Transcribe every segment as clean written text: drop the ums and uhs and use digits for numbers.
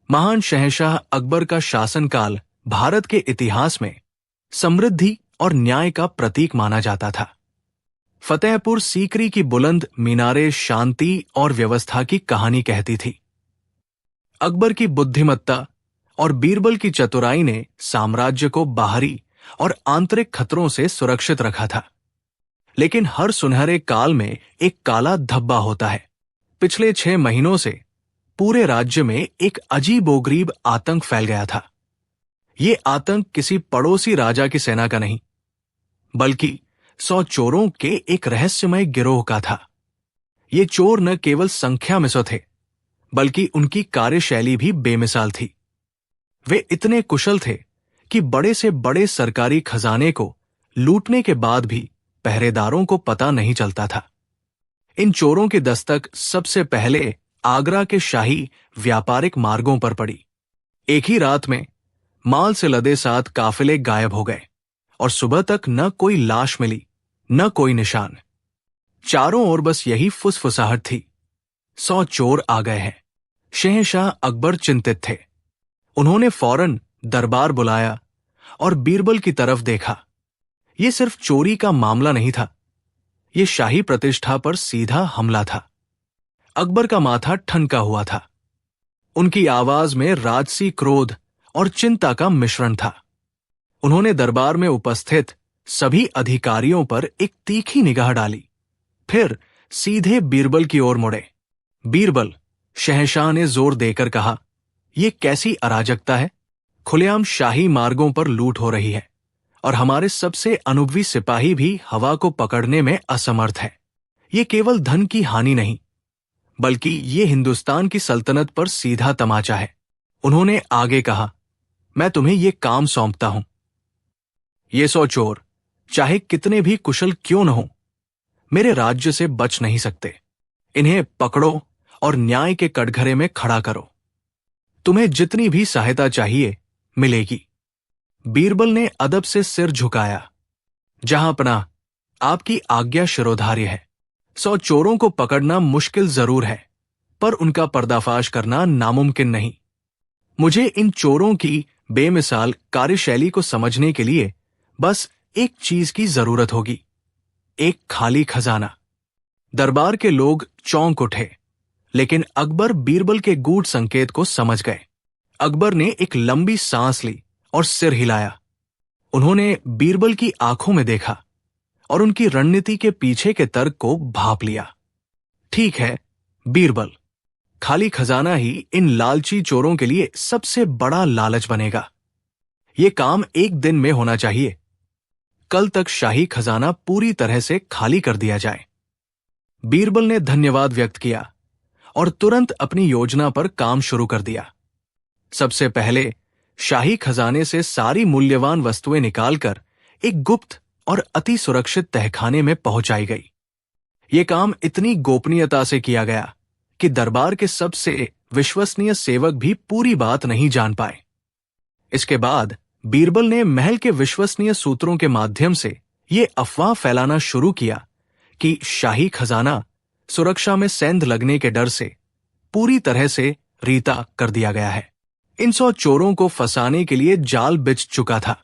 महान शहंशाह अकबर का शासनकाल भारत के इतिहास में समृद्धि और न्याय का प्रतीक माना जाता था। फतेहपुर सीकरी की बुलंद मीनारें शांति और व्यवस्था की कहानी कहती थी। अकबर की बुद्धिमत्ता और बीरबल की चतुराई ने साम्राज्य को बाहरी और आंतरिक खतरों से सुरक्षित रखा था। लेकिन हर सुनहरे काल में एक काला धब्बा होता है। पिछले 6 महीनों से पूरे राज्य में एक अजीबोगरीब आतंक फैल गया था। ये आतंक किसी पड़ोसी राजा की सेना का नहीं, बल्कि 100 चोरों के एक रहस्यमय गिरोह का था। ये चोर न केवल संख्या में 100 थे, बल्कि उनकी कार्यशैली भी बेमिसाल थी। वे इतने कुशल थे कि बड़े से बड़े सरकारी खजाने को लूटने के बाद भी पहरेदारों को पता नहीं चलता था। इन चोरों की दस्तक सबसे पहले आगरा के शाही व्यापारिक मार्गों पर पड़ी। एक ही रात में माल से लदे 7 काफिले गायब हो गए और सुबह तक न कोई लाश मिली, न कोई निशान। चारों ओर बस यही फुसफुसाहट थी, 100 चोर आ गए हैं। शहंशाह अकबर चिंतित थे। उन्होंने फौरन दरबार बुलाया और बीरबल की तरफ देखा। यह सिर्फ चोरी का मामला नहीं था, यह शाही प्रतिष्ठा पर सीधा हमला था। अकबर का माथा ठनका हुआ था। उनकी आवाज में राजसी क्रोध और चिंता का मिश्रण था। उन्होंने दरबार में उपस्थित सभी अधिकारियों पर एक तीखी निगाह डाली, फिर सीधे बीरबल की ओर मुड़े। बीरबल, शहंशाह ने जोर देकर कहा, यह कैसी अराजकता है? खुलेआम शाही मार्गों पर लूट हो रही है और हमारे सबसे अनुभवी सिपाही भी हवा को पकड़ने में असमर्थ है। ये केवल धन की हानि नहीं, बल्कि ये हिंदुस्तान की सल्तनत पर सीधा तमाचा है। उन्होंने आगे कहा, मैं तुम्हें ये काम सौंपता हूं। ये 100 चोर चाहे कितने भी कुशल क्यों न हो, मेरे राज्य से बच नहीं सकते। इन्हें पकड़ो और न्याय के कटघरे में खड़ा करो। तुम्हें जितनी भी सहायता चाहिए मिलेगी। बीरबल ने अदब से सिर झुकाया। जहां पनाह, आपकी आज्ञा शिरोधार्य है। 100 चोरों को पकड़ना मुश्किल जरूर है, पर उनका पर्दाफाश करना नामुमकिन नहीं। मुझे इन चोरों की बेमिसाल कार्यशैली को समझने के लिए बस एक चीज की जरूरत होगी, एक खाली खजाना। दरबार के लोग चौंक उठे, लेकिन अकबर बीरबल के गूढ़ संकेत को समझ गए। अकबर ने एक लंबी सांस ली और सिर हिलाया। उन्होंने बीरबल की आंखों में देखा और उनकी रणनीति के पीछे के तर्क को भांप लिया। ठीक है बीरबल, खाली खजाना ही इन लालची चोरों के लिए सबसे बड़ा लालच बनेगा। यह काम एक दिन में होना चाहिए। कल तक शाही खजाना पूरी तरह से खाली कर दिया जाए। बीरबल ने धन्यवाद व्यक्त किया और तुरंत अपनी योजना पर काम शुरू कर दिया। सबसे पहले शाही खजाने से सारी मूल्यवान वस्तुएं निकालकर एक गुप्त और अति सुरक्षित तहखाने में पहुंचाई गई। यह काम इतनी गोपनीयता से किया गया कि दरबार के सबसे विश्वसनीय सेवक भी पूरी बात नहीं जान पाए। इसके बाद बीरबल ने महल के विश्वसनीय सूत्रों के माध्यम से यह अफवाह फैलाना शुरू किया कि शाही खजाना सुरक्षा में सेंध लगने के डर से पूरी तरह से रीता कर दिया गया है। इन 100 चोरों को फंसाने के लिए जाल बिछ चुका था।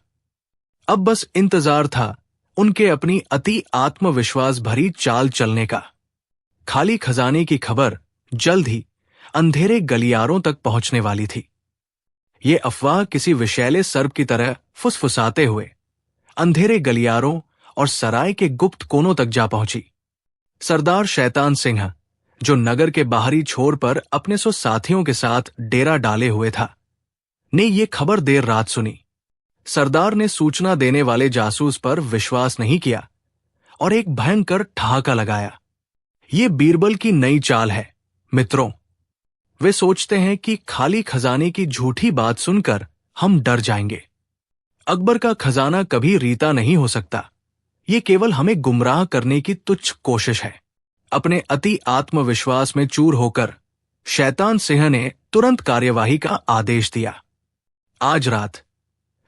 अब बस इंतजार था उनके अपनी अति आत्मविश्वास भरी चाल चलने का। खाली खजाने की खबर जल्द ही अंधेरे गलियारों तक पहुंचने वाली थी। ये अफवाह किसी विषैले सर्प की तरह फुसफुसाते हुए अंधेरे गलियारों और सराय के गुप्त कोनों तक जा पहुंची। सरदार शैतान सिंह, जो नगर के बाहरी छोर पर अपने 100 साथियों के साथ डेरा डाले हुए था, ने ये खबर देर रात सुनी। सरदार ने सूचना देने वाले जासूस पर विश्वास नहीं किया और एक भयंकर ठहाका लगाया। ये बीरबल की नई चाल है मित्रों। वे सोचते हैं कि खाली खजाने की झूठी बात सुनकर हम डर जाएंगे। अकबर का खजाना कभी रीता नहीं हो सकता। ये केवल हमें गुमराह करने की तुच्छ कोशिश है। अपने अति आत्मविश्वास में चूर होकर शैतान सिंह ने तुरंत कार्यवाही का आदेश दिया। आज रात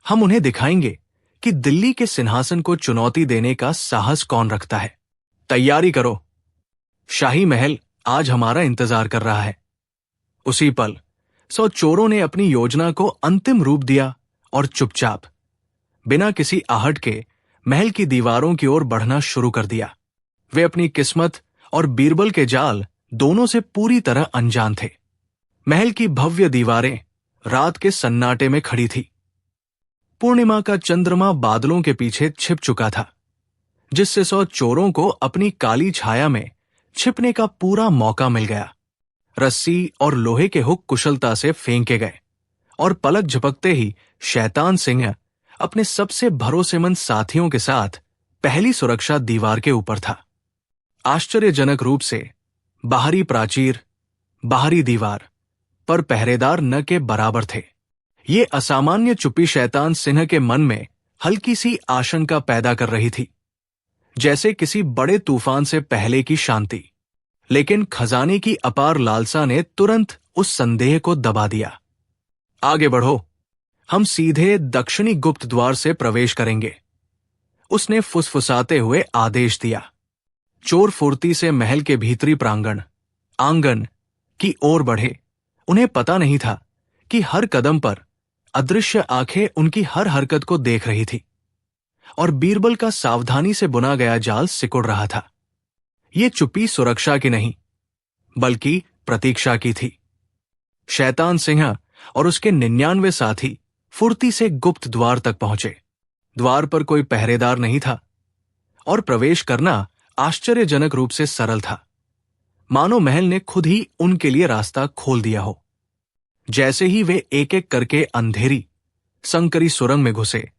हम उन्हें दिखाएंगे कि दिल्ली के सिंहासन को चुनौती देने का साहस कौन रखता है। तैयारी करो, शाही महल आज हमारा इंतजार कर रहा है। उसी पल 100 चोरों ने अपनी योजना को अंतिम रूप दिया और चुपचाप, बिना किसी आहट के, महल की दीवारों की ओर बढ़ना शुरू कर दिया। वे अपनी किस्मत और बीरबल के जाल दोनों से पूरी तरह अनजान थे। महल की भव्य दीवारें रात के सन्नाटे में खड़ी थी। पूर्णिमा का चंद्रमा बादलों के पीछे छिप चुका था, जिससे 100 चोरों को अपनी काली छाया में छिपने का पूरा मौका मिल गया। रस्सी और लोहे के हुक कुशलता से फेंके गए और पलक झपकते ही शैतान सिंह अपने सबसे भरोसेमंद साथियों के साथ पहली सुरक्षा दीवार के ऊपर था। आश्चर्यजनक रूप से बाहरी प्राचीर, बाहरी दीवार पर पहरेदार न के बराबर थे। ये असामान्य चुप्पी शैतान सिंह के मन में हल्की सी आशंका पैदा कर रही थी, जैसे किसी बड़े तूफान से पहले की शांति। लेकिन खजाने की अपार लालसा ने तुरंत उस संदेह को दबा दिया। आगे बढ़ो, हम सीधे दक्षिणी गुप्त द्वार से प्रवेश करेंगे, उसने फुसफुसाते हुए आदेश दिया। चोर फुर्ती से महल के भीतरी प्रांगण, आंगन की ओर बढ़े। उन्हें पता नहीं था कि हर कदम पर अदृश्य आंखें उनकी हर हरकत को देख रही थी और बीरबल का सावधानी से बुना गया जाल सिकुड़ रहा था। ये चुप्पी सुरक्षा की नहीं, बल्कि प्रतीक्षा की थी। शैतान सिंह और उसके 99 साथी फुर्ती से गुप्त द्वार तक पहुंचे। द्वार पर कोई पहरेदार नहीं था और प्रवेश करना आश्चर्यजनक रूप से सरल था, मानो महल ने खुद ही उनके लिए रास्ता खोल दिया हो। जैसे ही वे एक एक करके अंधेरी संकरी सुरंग में घुसे,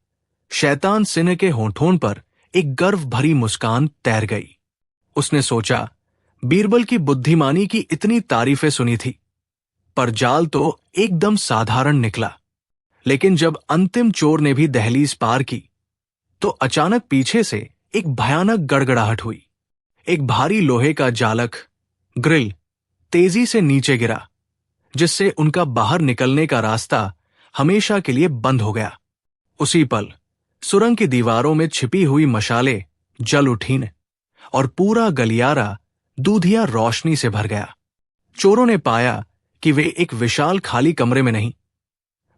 शैतान सिंह के होठों पर एक गर्व भरी मुस्कान तैर गई। उसने सोचा, बीरबल की बुद्धिमानी की इतनी तारीफें सुनी थी, पर जाल तो एकदम साधारण निकला। लेकिन जब अंतिम चोर ने भी दहलीज पार की, तो अचानक पीछे से एक भयानक गड़गड़ाहट हुई। एक भारी लोहे का जालक, ग्रिल, तेजी से नीचे गिरा, जिससे उनका बाहर निकलने का रास्ता हमेशा के लिए बंद हो गया। उसी पल सुरंग की दीवारों में छिपी हुई मशालें जल उठीं और पूरा गलियारा दूधिया रोशनी से भर गया। चोरों ने पाया कि वे एक विशाल खाली कमरे में नहीं,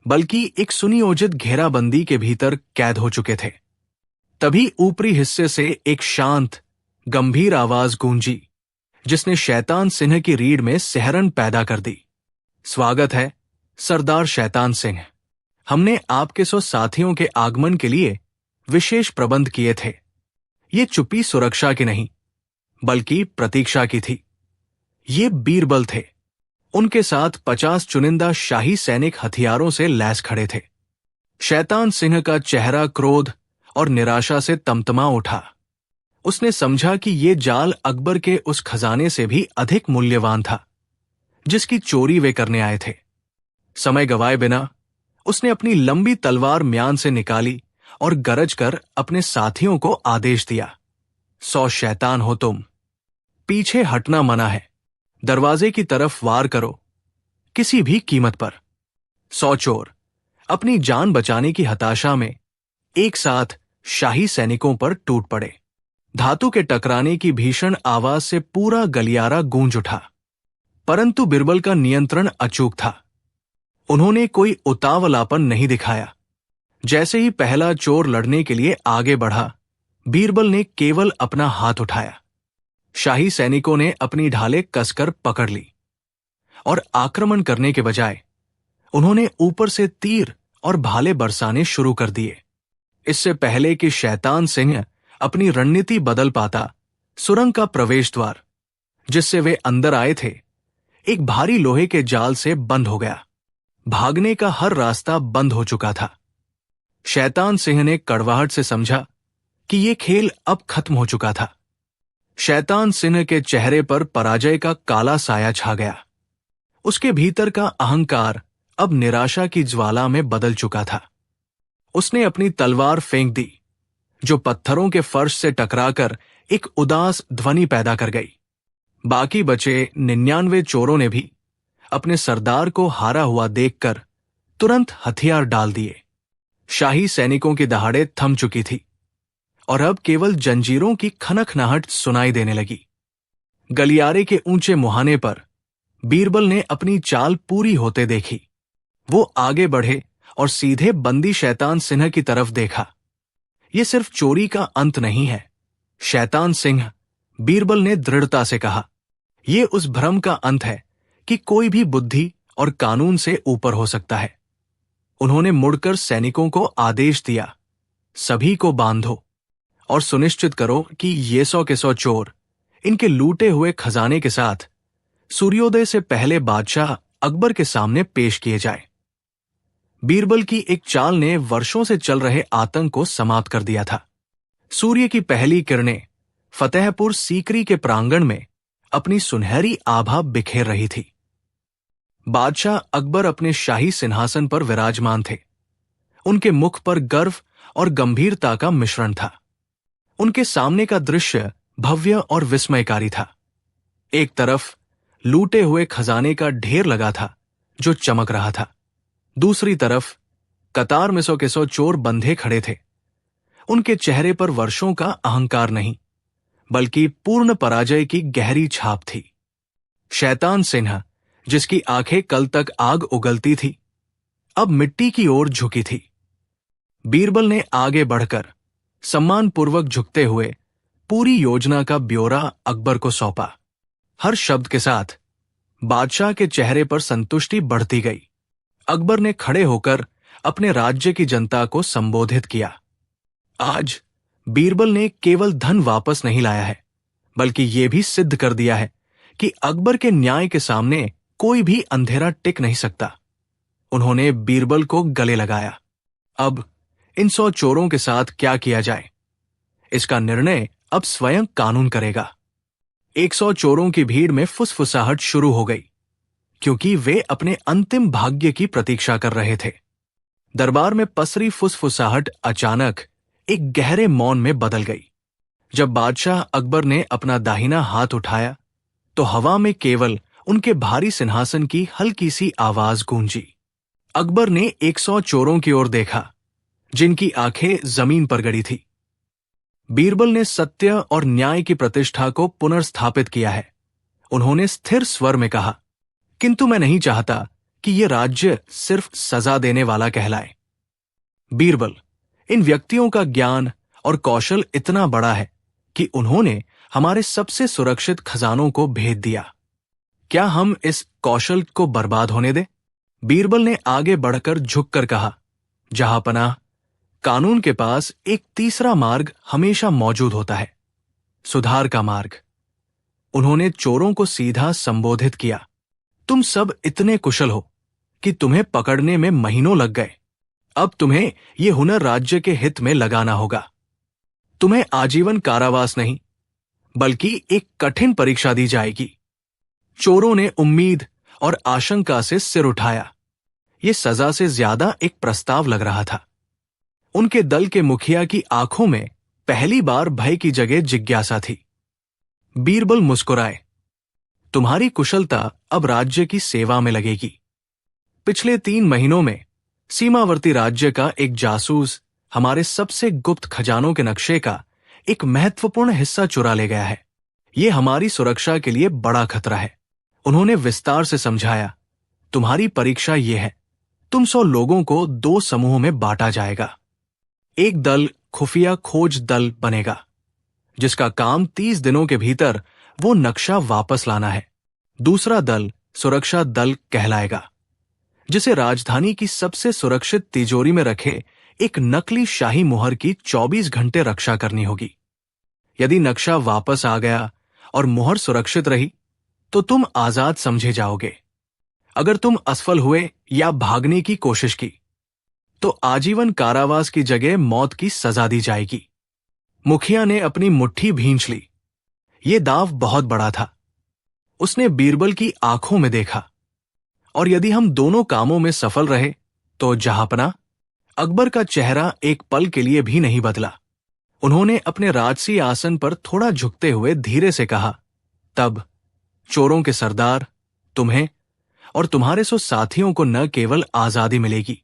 बल्कि एक सुनियोजित घेराबंदी के भीतर कैद हो चुके थे। तभी ऊपरी हिस्से से एक शांत, गंभीर आवाज गूंजी, जिसने शैतान सिंह की रीढ़ में सिहरन पैदा कर दी। स्वागत है, सरदार शैतान सिंह। हमने आपके 100 साथियों के आगमन के लिए विशेष प्रबंध किए थे। ये चुप्पी सुरक्षा की नहीं, बल्कि प्रतीक्षा की थी। ये बीरबल थे। उनके साथ 50 चुनिंदा शाही सैनिक हथियारों से लैस खड़े थे। शैतान सिंह का चेहरा क्रोध और निराशा से तमतमा उठा। उसने समझा कि ये जाल अकबर के उस खजाने से भी अधिक मूल्यवान था, जिसकी चोरी वे करने आए थे। समय गवाए बिना उसने अपनी लंबी तलवार म्यान से निकाली और गरज कर अपने साथियों को आदेश दिया, 100 शैतान हो तुम, पीछे हटना मना है। दरवाजे की तरफ वार करो, किसी भी कीमत पर। 100 चोर अपनी जान बचाने की हताशा में एक साथ शाही सैनिकों पर टूट पड़े। धातु के टकराने की भीषण आवाज से पूरा गलियारा गूंज उठा, परंतु बीरबल का नियंत्रण अचूक था। उन्होंने कोई उतावलापन नहीं दिखाया। जैसे ही पहला चोर लड़ने के लिए आगे बढ़ा, बीरबल ने केवल अपना हाथ उठाया। शाही सैनिकों ने अपनी ढालें कसकर पकड़ ली और आक्रमण करने के बजाय उन्होंने ऊपर से तीर और भाले बरसाने शुरू कर दिए। इससे पहले कि शैतान सिंह अपनी रणनीति बदल पाता, सुरंग का प्रवेश द्वार, जिससे वे अंदर आए थे, एक भारी लोहे के जाल से बंद हो गया। भागने का हर रास्ता बंद हो चुका था। शैतान सिंह ने कड़वाहट से समझा कि यह खेल अब खत्म हो चुका था। शैतान सिंह के चेहरे पर पराजय का काला साया छा गया। उसके भीतर का अहंकार अब निराशा की ज्वाला में बदल चुका था। उसने अपनी तलवार फेंक दी, जो पत्थरों के फर्श से टकराकर एक उदास ध्वनि पैदा कर गई। बाकी बचे 99 चोरों ने भी अपने सरदार को हारा हुआ देखकर तुरंत हथियार डाल दिए। शाही सैनिकों की दहाड़े थम चुकी थी और अब केवल जंजीरों की खनखनाहट सुनाई देने लगी। गलियारे के ऊंचे मुहाने पर बीरबल ने अपनी चाल पूरी होते देखी। वो आगे बढ़े और सीधे बंदी शैतान सिंह की तरफ देखा। ये सिर्फ चोरी का अंत नहीं है, शैतान सिंह, बीरबल ने दृढ़ता से कहा। ये उस भ्रम का अंत है कि कोई भी बुद्धि और कानून से ऊपर हो सकता है। उन्होंने मुड़कर सैनिकों को आदेश दिया, सभी को बांधो और सुनिश्चित करो कि ये 100 के 100 चोर इनके लूटे हुए खजाने के साथ सूर्योदय से पहले बादशाह अकबर के सामने पेश किए जाए। बीरबल की एक चाल ने वर्षों से चल रहे आतंक को समाप्त कर दिया था। सूर्य की पहली किरणें फतेहपुर सीकरी के प्रांगण में अपनी सुनहरी आभा बिखेर रही थी। बादशाह अकबर अपने शाही सिंहासन पर विराजमान थे। उनके मुख पर गर्व और गंभीरता का मिश्रण था। उनके सामने का दृश्य भव्य और विस्मयकारी था। एक तरफ लूटे हुए खजाने का ढेर लगा था जो चमक रहा था। दूसरी तरफ कतार में 100 के 100 चोर बंधे खड़े थे। उनके चेहरे पर वर्षों का अहंकार नहीं, बल्कि पूर्ण पराजय की गहरी छाप थी। शैतान सिंह, जिसकी आंखें कल तक आग उगलती थी, अब मिट्टी की ओर झुकी थी। बीरबल ने आगे बढ़कर सम्मानपूर्वक झुकते हुए पूरी योजना का ब्यौरा अकबर को सौंपा। हर शब्द के साथ बादशाह के चेहरे पर संतुष्टि बढ़ती गई। अकबर ने खड़े होकर अपने राज्य की जनता को संबोधित किया। आज बीरबल ने केवल धन वापस नहीं लाया है, बल्कि यह भी सिद्ध कर दिया है कि अकबर के न्याय के सामने कोई भी अंधेरा टिक नहीं सकता। उन्होंने बीरबल को गले लगाया। अब इन 100 चोरों के साथ क्या किया जाए, इसका निर्णय अब स्वयं कानून करेगा। 100 चोरों की भीड़ में फुसफुसाहट शुरू हो गई, क्योंकि वे अपने अंतिम भाग्य की प्रतीक्षा कर रहे थे। दरबार में पसरी फुसफुसाहट अचानक एक गहरे मौन में बदल गई। जब बादशाह अकबर ने अपना दाहिना हाथ उठाया, तो हवा में केवल उनके भारी सिंहासन की हल्की सी आवाज गूंजी। अकबर ने 100 चोरों की ओर देखा, जिनकी आंखें जमीन पर गड़ी थी। बीरबल ने सत्य और न्याय की प्रतिष्ठा को पुनर्स्थापित किया है। उन्होंने स्थिर स्वर में कहा, किंतु मैं नहीं चाहता कि यह राज्य सिर्फ सजा देने वाला कहलाए। बीरबल, इन व्यक्तियों का ज्ञान और कौशल इतना बड़ा है कि उन्होंने हमारे सबसे सुरक्षित खजानों को भेद दिया। क्या हम इस कौशल को बर्बाद होने दें? बीरबल ने आगे बढ़कर झुककर कहा, जहांपनाह, कानून के पास एक तीसरा मार्ग हमेशा मौजूद होता है, सुधार का मार्ग। उन्होंने चोरों को सीधा संबोधित किया, तुम सब इतने कुशल हो कि तुम्हें पकड़ने में महीनों लग गए। अब तुम्हें यह हुनर राज्य के हित में लगाना होगा। तुम्हें आजीवन कारावास नहीं, बल्कि एक कठिन परीक्षा दी जाएगी। चोरों ने उम्मीद और आशंका से सिर उठाया। यह सजा से ज्यादा एक प्रस्ताव लग रहा था। उनके दल के मुखिया की आंखों में पहली बार भय की जगह जिज्ञासा थी। बीरबल मुस्कुराए, तुम्हारी कुशलता अब राज्य की सेवा में लगेगी। पिछले 3 महीनों में सीमावर्ती राज्य का एक जासूस हमारे सबसे गुप्त खजानों के नक्शे का एक महत्वपूर्ण हिस्सा चुरा ले गया है। यह हमारी सुरक्षा के लिए बड़ा खतरा है। उन्होंने विस्तार से समझाया, तुम्हारी परीक्षा यह है, तुम 100 लोगों को 2 समूहों में बांटा जाएगा। एक दल खुफिया खोज दल बनेगा, जिसका काम 30 दिनों के भीतर वो नक्शा वापस लाना है। दूसरा दल सुरक्षा दल कहलाएगा, जिसे राजधानी की सबसे सुरक्षित तिजोरी में रखे एक नकली शाही मुहर की 24 घंटे रक्षा करनी होगी। यदि नक्शा वापस आ गया और मुहर सुरक्षित रही, तो तुम आजाद समझे जाओगे। अगर तुम असफल हुए या भागने की कोशिश की, तो आजीवन कारावास की जगह मौत की सजा दी जाएगी। मुखिया ने अपनी मुट्ठी भींच ली। यह दाव बहुत बड़ा था। उसने बीरबल की आंखों में देखा, और यदि हम दोनों कामों में सफल रहे, तो जहांपनाह, अकबर का चेहरा एक पल के लिए भी नहीं बदला। उन्होंने अपने राजसी आसन पर थोड़ा झुकते हुए धीरे से कहा, तब चोरों के सरदार, तुम्हें और तुम्हारे 100 साथियों को न केवल आजादी मिलेगी,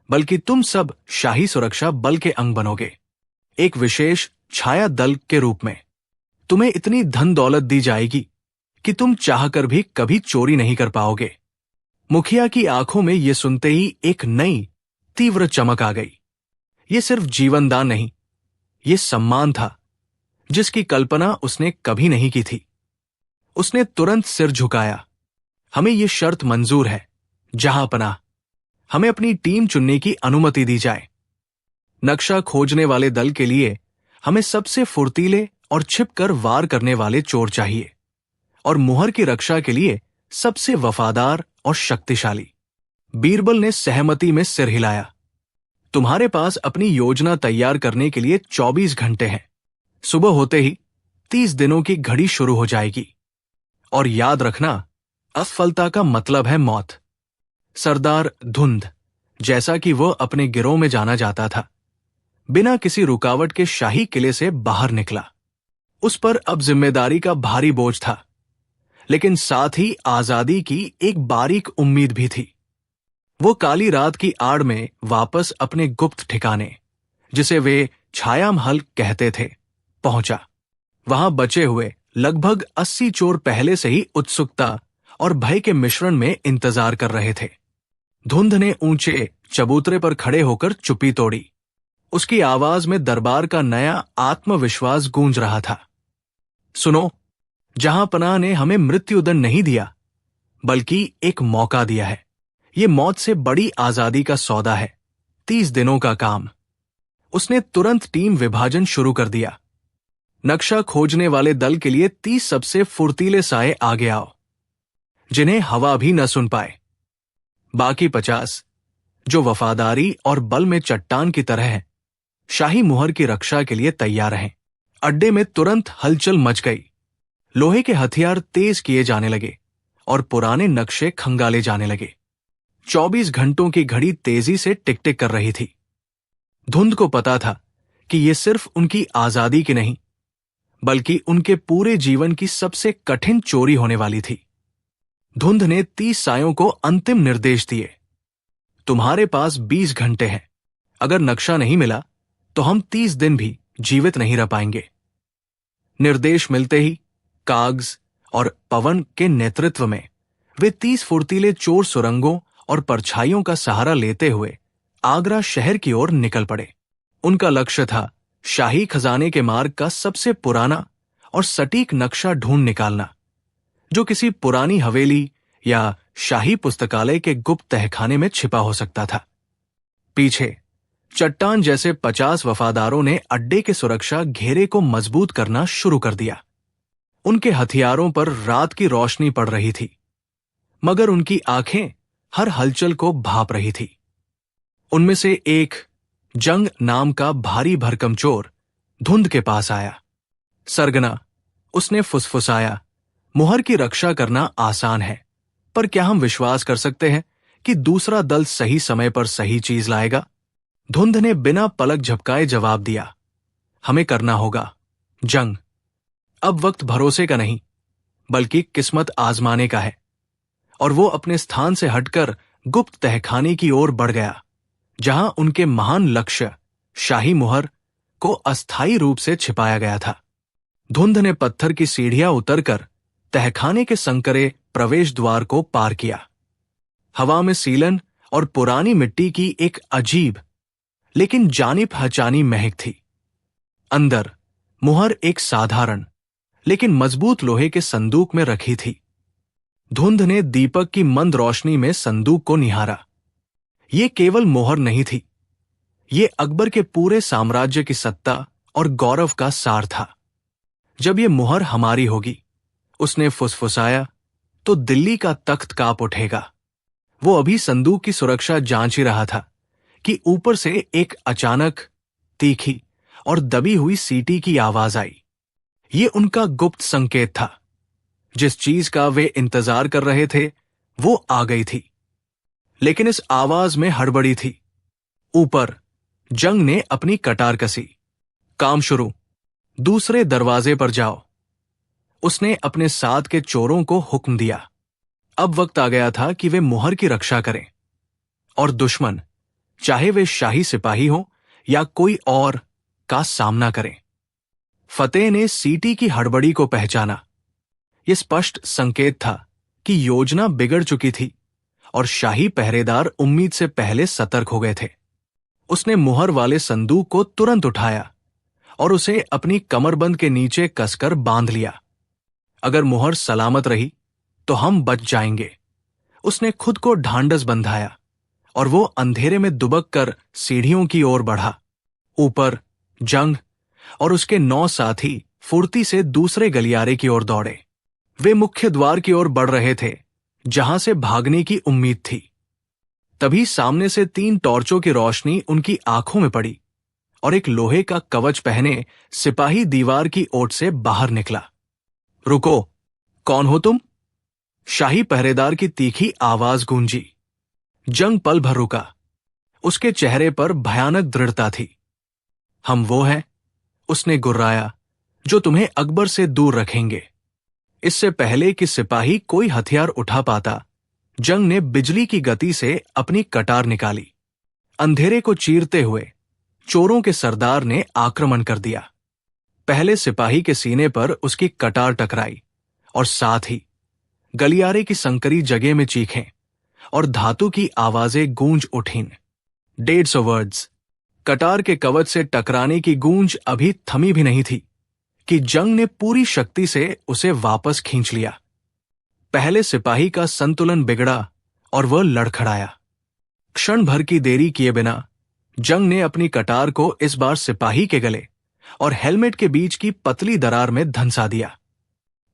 बल्कि तुम सब शाही सुरक्षा बल के अंग बनोगे, एक विशेष छाया दल के रूप में। तुम्हें इतनी धन दौलत दी जाएगी कि तुम चाहकर भी कभी चोरी नहीं कर पाओगे। मुखिया की आंखों में ये सुनते ही एक नई तीव्र चमक आ गई। ये सिर्फ जीवनदान नहीं, ये सम्मान था जिसकी कल्पना उसने कभी नहीं की थी। उसने तुरंत सिर झुकाया। हमें ये शर्त मंजूर है, जहांपनाह। हमें अपनी टीम चुनने की अनुमति दी जाए। नक्शा खोजने वाले दल के लिए हमें सबसे फुर्तीले और छिपकर वार करने वाले चोर चाहिए, और मुहर की रक्षा के लिए सबसे वफादार और शक्तिशाली। बीरबल ने सहमति में सिर हिलाया। तुम्हारे पास अपनी योजना तैयार करने के लिए 24 घंटे हैं। सुबह होते ही 30 दिनों की घड़ी शुरू हो जाएगी। और याद रखना, असफलता का मतलब है मौत। सरदार धुंध, जैसा कि वह अपने गिरोह में जाना जाता था, बिना किसी रुकावट के शाही किले से बाहर निकला। उस पर अब जिम्मेदारी का भारी बोझ था, लेकिन साथ ही आजादी की एक बारीक उम्मीद भी थी। वो काली रात की आड़ में वापस अपने गुप्त ठिकाने, जिसे वे छायामहल कहते थे, पहुंचा। वहां बचे हुए लगभग 80 चोर पहले से ही उत्सुकता और भय के मिश्रण में इंतजार कर रहे थे। धुंध ने ऊंचे चबूतरे पर खड़े होकर चुप्पी तोड़ी। उसकी आवाज में दरबार का नया आत्मविश्वास गूंज रहा था। सुनो, जहांपनाह ने हमें मृत्युदंड नहीं दिया, बल्कि एक मौका दिया है। ये मौत से बड़ी आजादी का सौदा है। 30 दिनों का काम। उसने तुरंत टीम विभाजन शुरू कर दिया। नक्शा खोजने वाले दल के लिए 30 सबसे फुर्तीले साये आगे आओ, जिन्हें हवा भी न सुन पाए। बाकी 50, जो वफादारी और बल में चट्टान की तरह हैं, शाही मुहर की रक्षा के लिए तैयार हैं। अड्डे में तुरंत हलचल मच गई। लोहे के हथियार तेज किए जाने लगे और पुराने नक्शे खंगाले जाने लगे। 24 घंटों की घड़ी तेजी से टिक टिक कर रही थी। धुंध को पता था कि यह सिर्फ उनकी आजादी की नहीं, बल्कि उनके पूरे जीवन की सबसे कठिन चोरी होने वाली थी। धुंध ने 30 सायों को अंतिम निर्देश दिए। तुम्हारे पास 20 घंटे हैं। अगर नक्शा नहीं मिला तो हम 30 दिन भी जीवित नहीं रह पाएंगे। निर्देश मिलते ही काग्स और पवन के नेतृत्व में वे 30 फुर्तीले चोर सुरंगों और परछाइयों का सहारा लेते हुए आगरा शहर की ओर निकल पड़े। उनका लक्ष्य था शाही खजाने के मार्ग का सबसे पुराना और सटीक नक्शा ढूंढ निकालना, जो किसी पुरानी हवेली या शाही पुस्तकालय के गुप्त तहखाने में छिपा हो सकता था। पीछे चट्टान जैसे 50 वफादारों ने अड्डे के सुरक्षा घेरे को मजबूत करना शुरू कर दिया। उनके हथियारों पर रात की रोशनी पड़ रही थी, मगर उनकी आंखें हर हलचल को भांप रही थी। उनमें से एक जंग नाम का भारी भरकम चोर धुंध के पास आया। सरगना, उसने फुसफुसाया, मुहर की रक्षा करना आसान है, पर क्या हम विश्वास कर सकते हैं कि दूसरा दल सही समय पर सही चीज लाएगा? धुंध ने बिना पलक झपकाए जवाब दिया, हमें करना होगा जंग। अब वक्त भरोसे का नहीं, बल्कि किस्मत आजमाने का है। और वो अपने स्थान से हटकर गुप्त तहखाने की ओर बढ़ गया, जहां उनके महान लक्ष्य शाही मुहर को अस्थायी रूप से छिपाया गया था। धुंध ने पत्थर की सीढ़ियां उतरकर तहखाने के संकरे प्रवेश द्वार को पार किया। हवा में सीलन और पुरानी मिट्टी की एक अजीब लेकिन जानी पहचानी महक थी। अंदर मुहर एक साधारण लेकिन मजबूत लोहे के संदूक में रखी थी। धुंध ने दीपक की मंद रोशनी में संदूक को निहारा। ये केवल मोहर नहीं थी, ये अकबर के पूरे साम्राज्य की सत्ता और गौरव का सार था। जब ये मोहर हमारी होगी, उसने फुसफुसाया, तो दिल्ली का तख्त कांप उठेगा। वो अभी संदूक की सुरक्षा जांच ही रहा था कि ऊपर से एक अचानक तीखी और दबी हुई सीटी की आवाज आई। ये उनका गुप्त संकेत था। जिस चीज का वे इंतजार कर रहे थे वो आ गई थी, लेकिन इस आवाज में हड़बड़ी थी। ऊपर जंग ने अपनी कटार कसी। काम शुरू, दूसरे दरवाजे पर जाओ। उसने अपने साथ के चोरों को हुक्म दिया। अब वक्त आ गया था कि वे मुहर की रक्षा करें, और दुश्मन, चाहे वे शाही सिपाही हो या कोई और, का सामना करें। फतेह ने सीटी की हड़बड़ी को पहचाना। यह स्पष्ट संकेत था कि योजना बिगड़ चुकी थी और शाही पहरेदार उम्मीद से पहले सतर्क हो गए थे। उसने मुहर वाले संदूक को तुरंत उठाया और उसे अपनी कमरबंद के नीचे कसकर बांध लिया। अगर मुहर सलामत रही तो हम बच जाएंगे। उसने खुद को ढांढस बंधाया और वो अंधेरे में दुबक कर सीढ़ियों की ओर बढ़ा। ऊपर जंग और उसके 9 साथी फुर्ती से दूसरे गलियारे की ओर दौड़े। वे मुख्य द्वार की ओर बढ़ रहे थे, जहां से भागने की उम्मीद थी। तभी सामने से 3 टॉर्चों की रोशनी उनकी आंखों में पड़ी और एक लोहे का कवच पहने सिपाही दीवार की ओट से बाहर निकला। रुको, कौन हो तुम? शाही पहरेदार की तीखी आवाज गूंजी। जंग पल भर रुका। उसके चेहरे पर भयानक दृढ़ता थी। हम वो हैं, उसने गुर्राया, जो तुम्हें अकबर से दूर रखेंगे। इससे पहले कि सिपाही कोई हथियार उठा पाता, जंग ने बिजली की गति से अपनी कटार निकाली। अंधेरे को चीरते हुए चोरों के सरदार ने आक्रमण कर दिया। पहले सिपाही के सीने पर उसकी कटार टकराई और साथ ही गलियारे की संकरी जगह में चीखें और धातु की आवाजें गूंज उठीं। 150 वर्ड्स। कटार के कवच से टकराने की गूंज अभी थमी भी नहीं थी कि जंग ने पूरी शक्ति से उसे वापस खींच लिया। पहले सिपाही का संतुलन बिगड़ा और वह लड़खड़ाया। क्षण भर की देरी किए बिना जंग ने अपनी कटार को इस बार सिपाही के गले और हेलमेट के बीच की पतली दरार में धंसा दिया।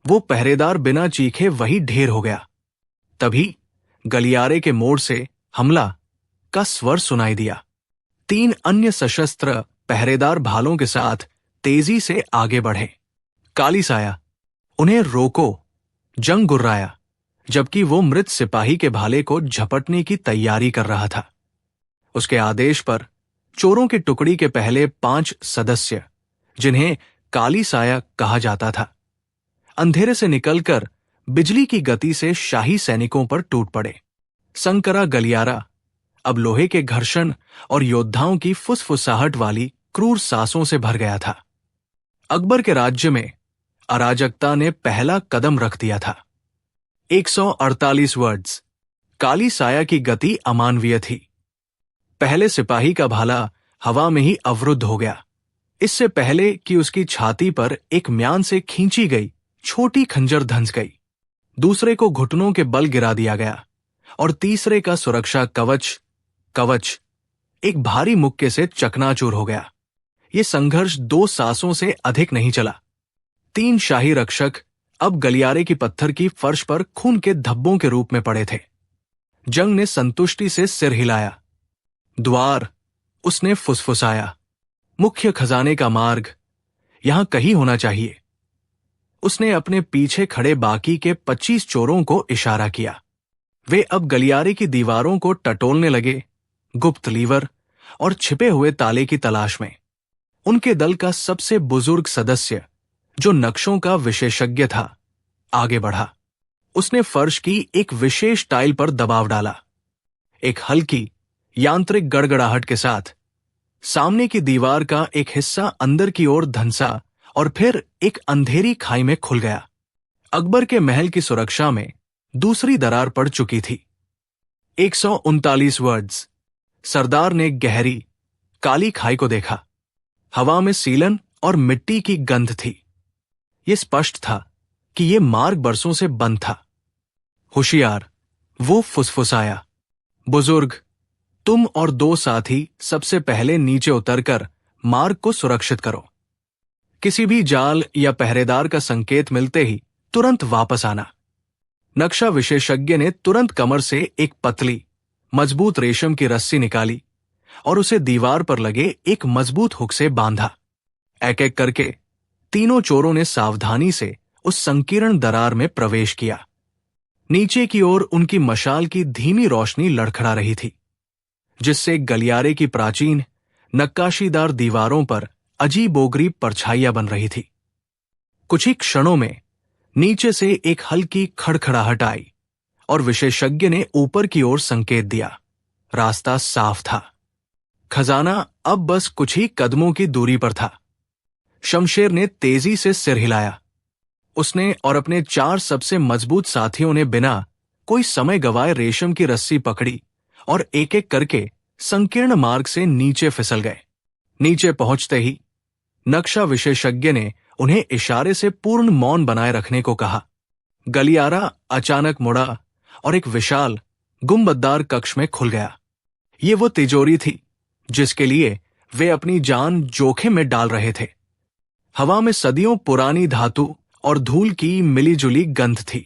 वो पहरेदार बिना चीखे वही ढेर हो गया। तभी गलियारे के मोड़ से हमला का स्वर सुनाई दिया। 3 अन्य सशस्त्र पहरेदार भालों के साथ तेजी से आगे बढ़े। काली साया, उन्हें रोको, जंग गुर्राया, जबकि वो मृत सिपाही के भाले को झपटने की तैयारी कर रहा था। उसके आदेश पर चोरों की टुकड़ी के पहले 5 सदस्य, जिन्हें काली साया कहा जाता था, अंधेरे से निकलकर बिजली की गति से शाही सैनिकों पर टूट पड़े। संकरा गलियारा अब लोहे के घर्षण और योद्धाओं की फुसफुसाहट वाली क्रूर सांसों से भर गया था। अकबर के राज्य में अराजकता ने पहला कदम रख दिया था। 148 वर्ड्स। काली साया की गति अमानवीय थी। पहले सिपाही का भाला हवा में ही अवरुद्ध हो गया, इससे पहले कि उसकी छाती पर एक म्यान से खींची गई छोटी खंजर धंस गई। दूसरे को घुटनों के बल गिरा दिया गया और तीसरे का सुरक्षा कवच एक भारी मुक्के से चकनाचूर हो गया। ये संघर्ष 2 सांसों से अधिक नहीं चला। 3 शाही रक्षक अब गलियारे की पत्थर की फर्श पर खून के धब्बों के रूप में पड़े थे। जंग ने संतुष्टि से सिर हिलाया। द्वार, उसने फुसफुसाया, मुख्य खजाने का मार्ग यहां कहीं होना चाहिए। उसने अपने पीछे खड़े बाकी के 25 चोरों को इशारा किया। वे अब गलियारे की दीवारों को टटोलने लगे, गुप्त लीवर और छिपे हुए ताले की तलाश में। उनके दल का सबसे बुजुर्ग सदस्य, जो नक्शों का विशेषज्ञ था, आगे बढ़ा। उसने फर्श की एक विशेष टाइल पर दबाव डाला। एक हल्की यांत्रिक गड़गड़ाहट के साथ सामने की दीवार का एक हिस्सा अंदर की ओर धंसा और फिर एक अंधेरी खाई में खुल गया। अकबर के महल की सुरक्षा में दूसरी दरार पड़ चुकी थी। 139 वर्ड्स। सरदार ने गहरी काली खाई को देखा। हवा में सीलन और मिट्टी की गंध थी। यह स्पष्ट था कि यह मार्ग बरसों से बंद था। होशियार, वो फुसफुसाया, बुजुर्ग, तुम और 2 साथी सबसे पहले नीचे उतरकर मार्ग को सुरक्षित करो। किसी भी जाल या पहरेदार का संकेत मिलते ही तुरंत वापस आना। नक्शा विशेषज्ञ ने तुरंत कमर से एक पतली, मजबूत रेशम की रस्सी निकाली और उसे दीवार पर लगे एक मजबूत हुक से बांधा। एक-एक करके तीनों चोरों ने सावधानी से उस संकीर्ण दरार में प्रवेश किया। नीचे की ओर उनकी मशाल की धीमी रोशनी लड़खड़ा रही थी, जिससे गलियारे की प्राचीन नक्काशीदार दीवारों पर अजीबोगरीब परछाइयां बन रही थी। कुछ ही क्षणों में नीचे से एक हल्की खड़खड़ाहट आई और विशेषज्ञ ने ऊपर की ओर संकेत दिया। रास्ता साफ था। खजाना अब बस कुछ ही कदमों की दूरी पर था। शमशेर ने तेजी से सिर हिलाया। उसने और अपने 4 सबसे मजबूत साथियों ने बिना कोई समय गवाए रेशम की रस्सी पकड़ी और एक एक करके संकीर्ण मार्ग से नीचे फिसल गए। नीचे पहुंचते ही नक्शा विशेषज्ञ ने उन्हें इशारे से पूर्ण मौन बनाए रखने को कहा। गलियारा अचानक मुड़ा और एक विशाल गुंबददार कक्ष में खुल गया। ये वो तिजोरी थी जिसके लिए वे अपनी जान जोखिम में डाल रहे थे। हवा में सदियों पुरानी धातु और धूल की मिलीजुली गंध थी।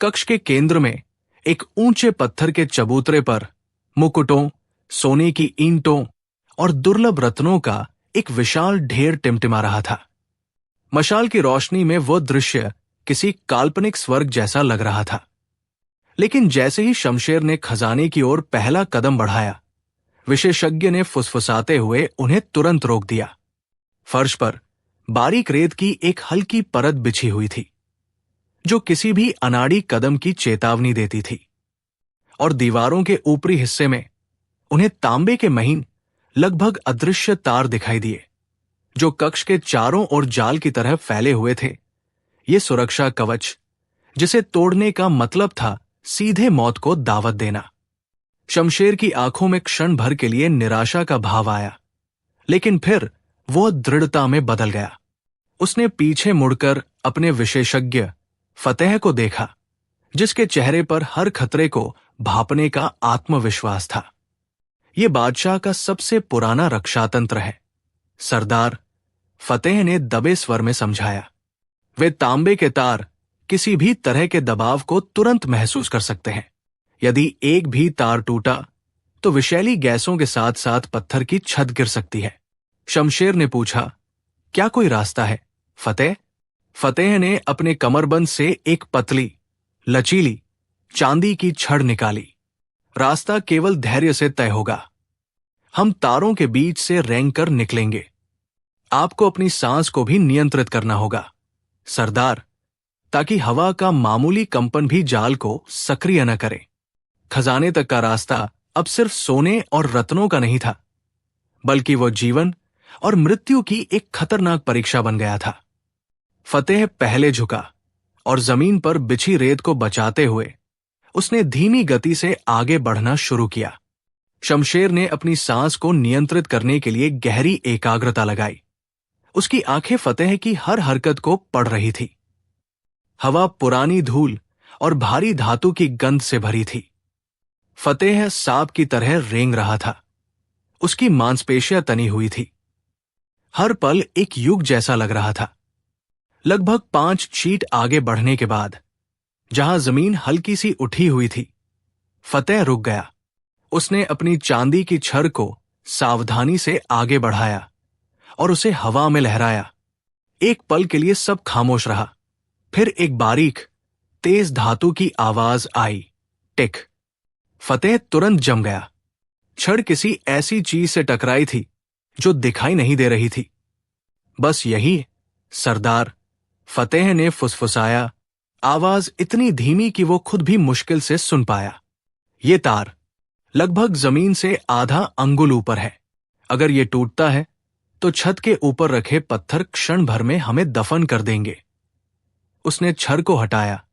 कक्ष के केंद्र में एक ऊंचे पत्थर के चबूतरे पर मुकुटों, सोने की ईंटों और दुर्लभ रत्नों का एक विशाल ढेर टिमटिमा रहा था। मशाल की रोशनी में वो दृश्य किसी काल्पनिक स्वर्ग जैसा लग रहा था। लेकिन जैसे ही शमशेर ने खजाने की ओर पहला कदम बढ़ाया, विशेषज्ञ ने फुसफुसाते हुए उन्हें तुरंत रोक दिया। फर्श पर बारीक रेत की एक हल्की परत बिछी हुई थी जो किसी भी अनाड़ी कदम की चेतावनी देती थी, और दीवारों के ऊपरी हिस्से में उन्हें तांबे के महीन लगभग अदृश्य तार दिखाई दिए जो कक्ष के चारों ओर जाल की तरह फैले हुए थे। ये सुरक्षा कवच जिसे तोड़ने का मतलब था सीधे मौत को दावत देना। शमशेर की आंखों में क्षण भर के लिए निराशा का भाव आया, लेकिन फिर वो दृढ़ता में बदल गया। उसने पीछे मुड़कर अपने विशेषज्ञ फतेह को देखा, जिसके चेहरे पर हर खतरे को भांपने का आत्मविश्वास था। ये बादशाह का सबसे पुराना रक्षातंत्र है, सरदार, फतेह ने दबे स्वर में समझाया। वे तांबे के तार किसी भी तरह के दबाव को तुरंत महसूस कर सकते हैं। यदि एक भी तार टूटा तो विषैली गैसों के साथ साथ पत्थर की छत गिर सकती है। शमशेर ने पूछा, क्या कोई रास्ता है फतेह? फतेह ने अपने कमरबंद से एक पतली, लचीली चांदी की छड़ निकाली। रास्ता केवल धैर्य से तय होगा। हम तारों के बीच से रेंग कर निकलेंगे। आपको अपनी सांस को भी नियंत्रित करना होगा, सरदार, ताकि हवा का मामूली कंपन भी जाल को सक्रिय न करे। खजाने तक का रास्ता अब सिर्फ सोने और रत्नों का नहीं था, बल्कि वो जीवन और मृत्यु की एक खतरनाक परीक्षा बन गया था। फतेह पहले झुका और जमीन पर बिछी रेत को बचाते हुए उसने धीमी गति से आगे बढ़ना शुरू किया। शमशेर ने अपनी सांस को नियंत्रित करने के लिए गहरी एकाग्रता लगाई। उसकी आंखें फतेह की हर हरकत को पढ़ रही थी। हवा पुरानी धूल और भारी धातु की गंध से भरी थी। फतेह सांप की तरह रेंग रहा था। उसकी मांसपेशियां तनी हुई थी। हर पल एक युग जैसा लग रहा था। लगभग 5 फीट आगे बढ़ने के बाद, जहां जमीन हल्की सी उठी हुई थी, फतेह रुक गया। उसने अपनी चांदी की छड़ को सावधानी से आगे बढ़ाया और उसे हवा में लहराया। एक पल के लिए सब खामोश रहा। फिर एक बारीक, तेज धातु की आवाज आई, टिक। फतेह तुरंत जम गया। छड़ किसी ऐसी चीज से टकराई थी जो दिखाई नहीं दे रही थी। बस यही, सरदार, फतेह ने फुसफुसाया, आवाज इतनी धीमी कि वो खुद भी मुश्किल से सुन पाया। ये तार लगभग जमीन से आधा अंगुल ऊपर है। अगर ये टूटता है तो छत के ऊपर रखे पत्थर क्षण भर में हमें दफन कर देंगे। उसने छड़ को हटाया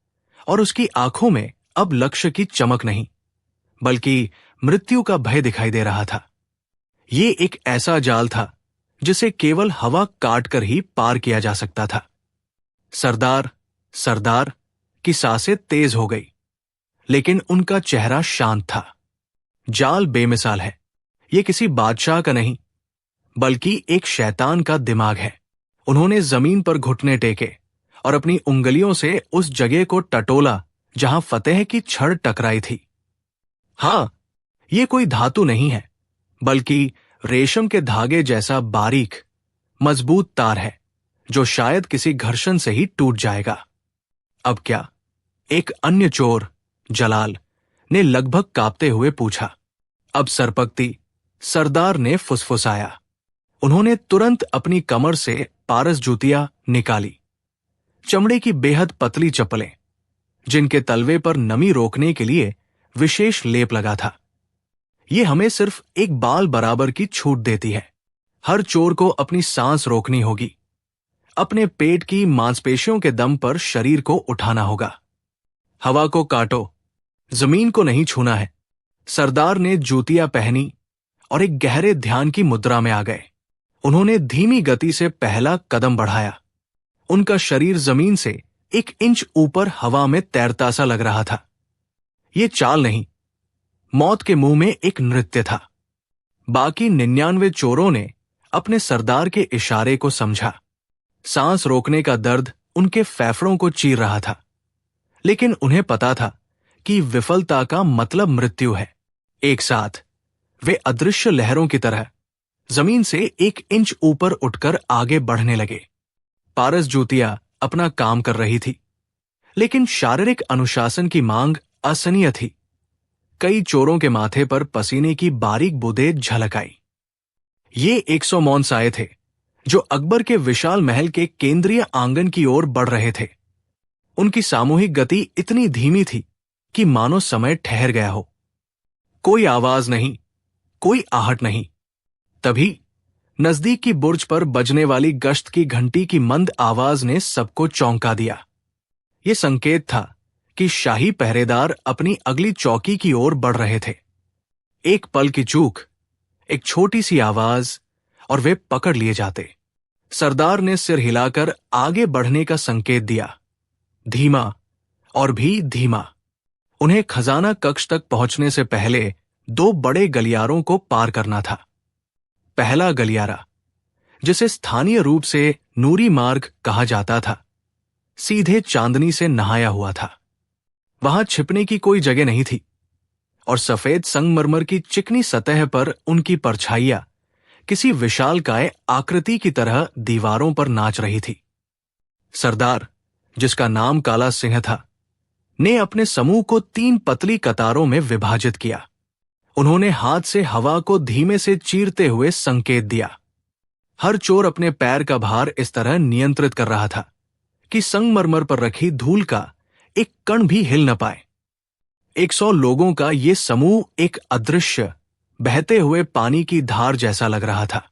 और उसकी आंखों में अब लक्ष्य की चमक नहीं, बल्कि मृत्यु का भय दिखाई दे रहा था। ये एक ऐसा जाल था जिसे केवल हवा काटकर ही पार किया जा सकता था। सरदार, सरदार की सांसें तेज हो गई, लेकिन उनका चेहरा शांत था। जाल बेमिसाल है। ये किसी बादशाह का नहीं, बल्कि एक शैतान का दिमाग है। उन्होंने जमीन पर घुटने टेके और अपनी उंगलियों से उस जगह को टटोला जहां फतेह की छड़ टकराई थी। हां, ये कोई धातु नहीं है, बल्कि रेशम के धागे जैसा बारीक, मजबूत तार है जो शायद किसी घर्षण से ही टूट जाएगा। अब क्या? एक अन्य चोर, जलाल, ने लगभग कांपते हुए पूछा। अब सरपक्ति, सरदार ने फुसफुसाया। उन्होंने तुरंत अपनी कमर से पारस जूतियां निकाली, चमड़े की बेहद पतली चप्पलें, जिनके तलवे पर नमी रोकने के लिए विशेष लेप लगा था। ये हमें सिर्फ एक बाल बराबर की छूट देती है। हर चोर को अपनी सांस रोकनी होगी। अपने पेट की मांसपेशियों के दम पर शरीर को उठाना होगा। हवा को काटो जमीन को नहीं छूना है। सरदार ने जूतियां पहनी और एक गहरे ध्यान की मुद्रा में आ गए। उन्होंने धीमी गति से पहला कदम बढ़ाया। उनका शरीर जमीन से 1 इंच ऊपर हवा में तैरता सा लग रहा था। ये चाल नहीं, मौत के मुंह में एक नृत्य था। बाकी 99 चोरों ने अपने सरदार के इशारे को समझा। सांस रोकने का दर्द उनके फेफड़ों को चीर रहा था, लेकिन उन्हें पता था कि विफलता का मतलब मृत्यु है। एक साथ वे अदृश्य लहरों की तरह जमीन से 1 इंच ऊपर उठकर आगे बढ़ने लगे। पारस जूतिया अपना काम कर रही थी, लेकिन शारीरिक अनुशासन की मांग असहनीय थी। कई चोरों के माथे पर पसीने की बारीक बूंदें झलक आई। ये 100 मौन आए थे जो अकबर के विशाल महल के केंद्रीय आंगन की ओर बढ़ रहे थे। उनकी सामूहिक गति इतनी धीमी थी कि मानो समय ठहर गया हो। कोई आवाज नहीं, कोई आहट नहीं। तभी नजदीक की बुर्ज पर बजने वाली गश्त की घंटी की मंद आवाज ने सबको चौंका दिया। यह संकेत था कि शाही पहरेदार अपनी अगली चौकी की ओर बढ़ रहे थे। एक पल की चूक, एक छोटी सी आवाज और वे पकड़ लिए जाते। सरदार ने सिर हिलाकर आगे बढ़ने का संकेत दिया, धीमा और भी धीमा। उन्हें खजाना कक्ष तक पहुंचने से पहले 2 बड़े गलियारों को पार करना था। पहला गलियारा, जिसे स्थानीय रूप से नूरी मार्ग कहा जाता था, सीधे चांदनी से नहाया हुआ था। वहां छिपने की कोई जगह नहीं थी और सफेद संगमरमर की चिकनी सतह पर उनकी परछाइयां किसी विशालकाय आकृति की तरह दीवारों पर नाच रही थी। सरदार, जिसका नाम काला सिंह था, ने अपने समूह को 3 पतली कतारों में विभाजित किया। उन्होंने हाथ से हवा को धीमे से चीरते हुए संकेत दिया। हर चोर अपने पैर का भार इस तरह नियंत्रित कर रहा था कि संगमरमर पर रखी धूल का एक कण भी हिल न पाए। 100 लोगों का ये समूह एक अदृश्य बहते हुए पानी की धार जैसा लग रहा था।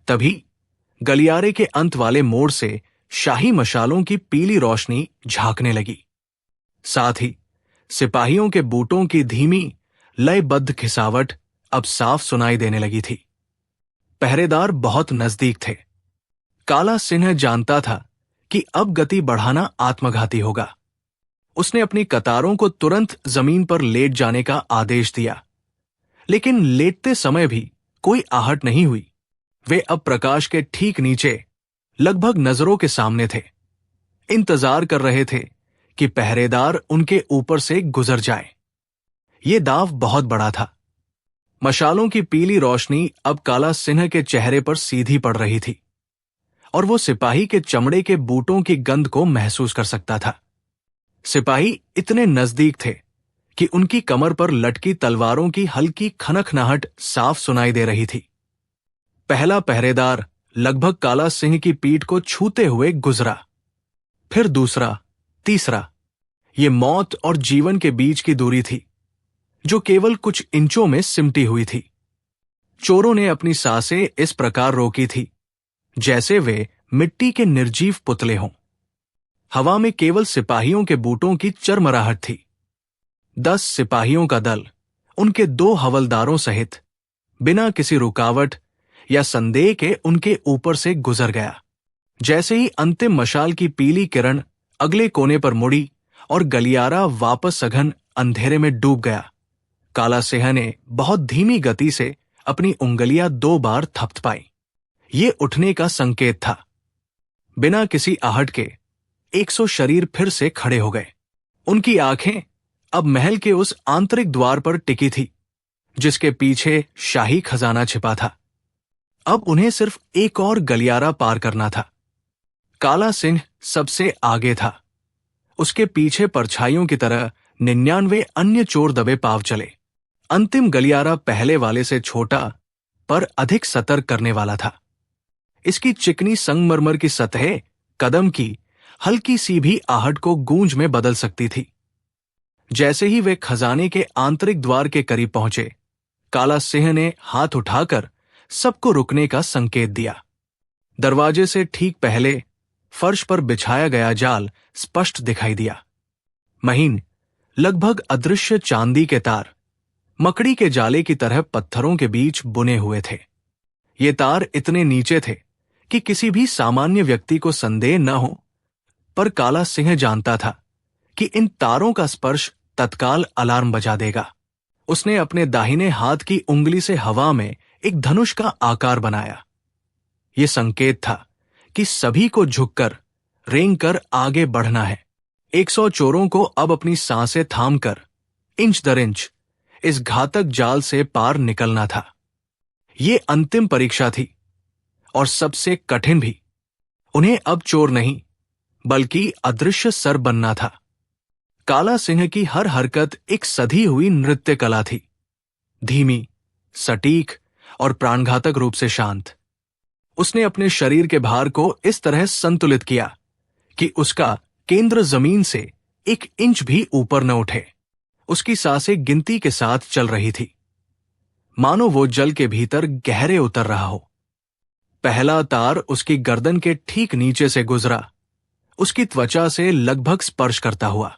तभी गलियारे के अंत वाले मोड़ से शाही मशालों की पीली रोशनी झांकने लगी। साथ ही सिपाहियों के बूटों की धीमी लयबद्ध खिसावट अब साफ सुनाई देने लगी थी। पहरेदार बहुत नजदीक थे। काला सिंह जानता था कि अब गति बढ़ाना आत्मघाती होगा। उसने अपनी कतारों को तुरंत जमीन पर लेट जाने का आदेश दिया, लेकिन लेटते समय भी कोई आहट नहीं हुई। वे अब प्रकाश के ठीक नीचे, लगभग नजरों के सामने थे। इंतजार कर रहे थे कि पहरेदार उनके ऊपर से गुजर जाए। ये दाव बहुत बड़ा था। मशालों की पीली रोशनी अब काला सिंह के चेहरे पर सीधी पड़ रही थी और वो सिपाही के चमड़े के बूटों की गंध को महसूस कर सकता था। सिपाही इतने नजदीक थे कि उनकी कमर पर लटकी तलवारों की हल्की खनखनाहट साफ सुनाई दे रही थी। पहला पहरेदार लगभग काला सिंह की पीठ को छूते हुए गुजरा, फिर दूसरा, तीसरा। ये मौत और जीवन के बीच की दूरी थी, जो केवल कुछ इंचों में सिमटी हुई थी। चोरों ने अपनी सांसें इस प्रकार रोकी थी जैसे वे मिट्टी के निर्जीव पुतले हों। हवा में केवल सिपाहियों के बूटों की चरमराहट थी। 10 सिपाहियों का दल उनके 2 हवलदारों सहित बिना किसी रुकावट या संदेह के उनके ऊपर से गुजर गया। जैसे ही अंतिम मशाल की पीली किरण अगले कोने पर मुड़ी और गलियारा वापस सघन अंधेरे में डूब गया, काला सिंह ने बहुत धीमी गति से अपनी उंगलियां 2 बार थपथपाई। ये उठने का संकेत था। बिना किसी आहट के 100 शरीर फिर से खड़े हो गए। उनकी आंखें अब महल के उस आंतरिक द्वार पर टिकी थी जिसके पीछे शाही खजाना छिपा था। अब उन्हें सिर्फ एक और गलियारा पार करना था। काला सिंह सबसे आगे था। उसके पीछे परछाइयों की तरह 99 अन्य चोर दबे पाव चले। अंतिम गलियारा पहले वाले से छोटा पर अधिक सतर्क करने वाला था। इसकी चिकनी संगमरमर की सतह कदम की हल्की सी भी आहट को गूंज में बदल सकती थी। जैसे ही वे खजाने के आंतरिक द्वार के करीब पहुंचे, काला सिंह ने हाथ उठाकर सबको रुकने का संकेत दिया। दरवाजे से ठीक पहले फर्श पर बिछाया गया जाल स्पष्ट दिखाई दिया। महीन, लगभग अदृश्य चांदी के तार मकड़ी के जाले की तरह पत्थरों के बीच बुने हुए थे। ये तार इतने नीचे थे कि किसी भी सामान्य व्यक्ति को संदेह न हो, पर काला सिंह जानता था कि इन तारों का स्पर्श तत्काल अलार्म बजा देगा। उसने अपने दाहिने हाथ की उंगली से हवा में एक धनुष का आकार बनाया। यह संकेत था कि सभी को झुककर रेंग कर आगे बढ़ना है। 100 चोरों को अब अपनी सांसें थामकर इंच दर इंच इस घातक जाल से पार निकलना था। यह अंतिम परीक्षा थी और सबसे कठिन भी। उन्हें अब चोर नहीं बल्कि अदृश्य सर बनना था। काला सिंह की हर हरकत एक सधी हुई नृत्य कला थी, धीमी, सटीक और प्राणघातक रूप से शांत। उसने अपने शरीर के भार को इस तरह संतुलित किया कि उसका केंद्र जमीन से 1 इंच भी ऊपर न उठे। उसकी सांसें गिनती के साथ चल रही थी, मानो वो जल के भीतर गहरे उतर रहा हो। पहला तार उसकी गर्दन के ठीक नीचे से गुजरा, उसकी त्वचा से लगभग स्पर्श करता हुआ।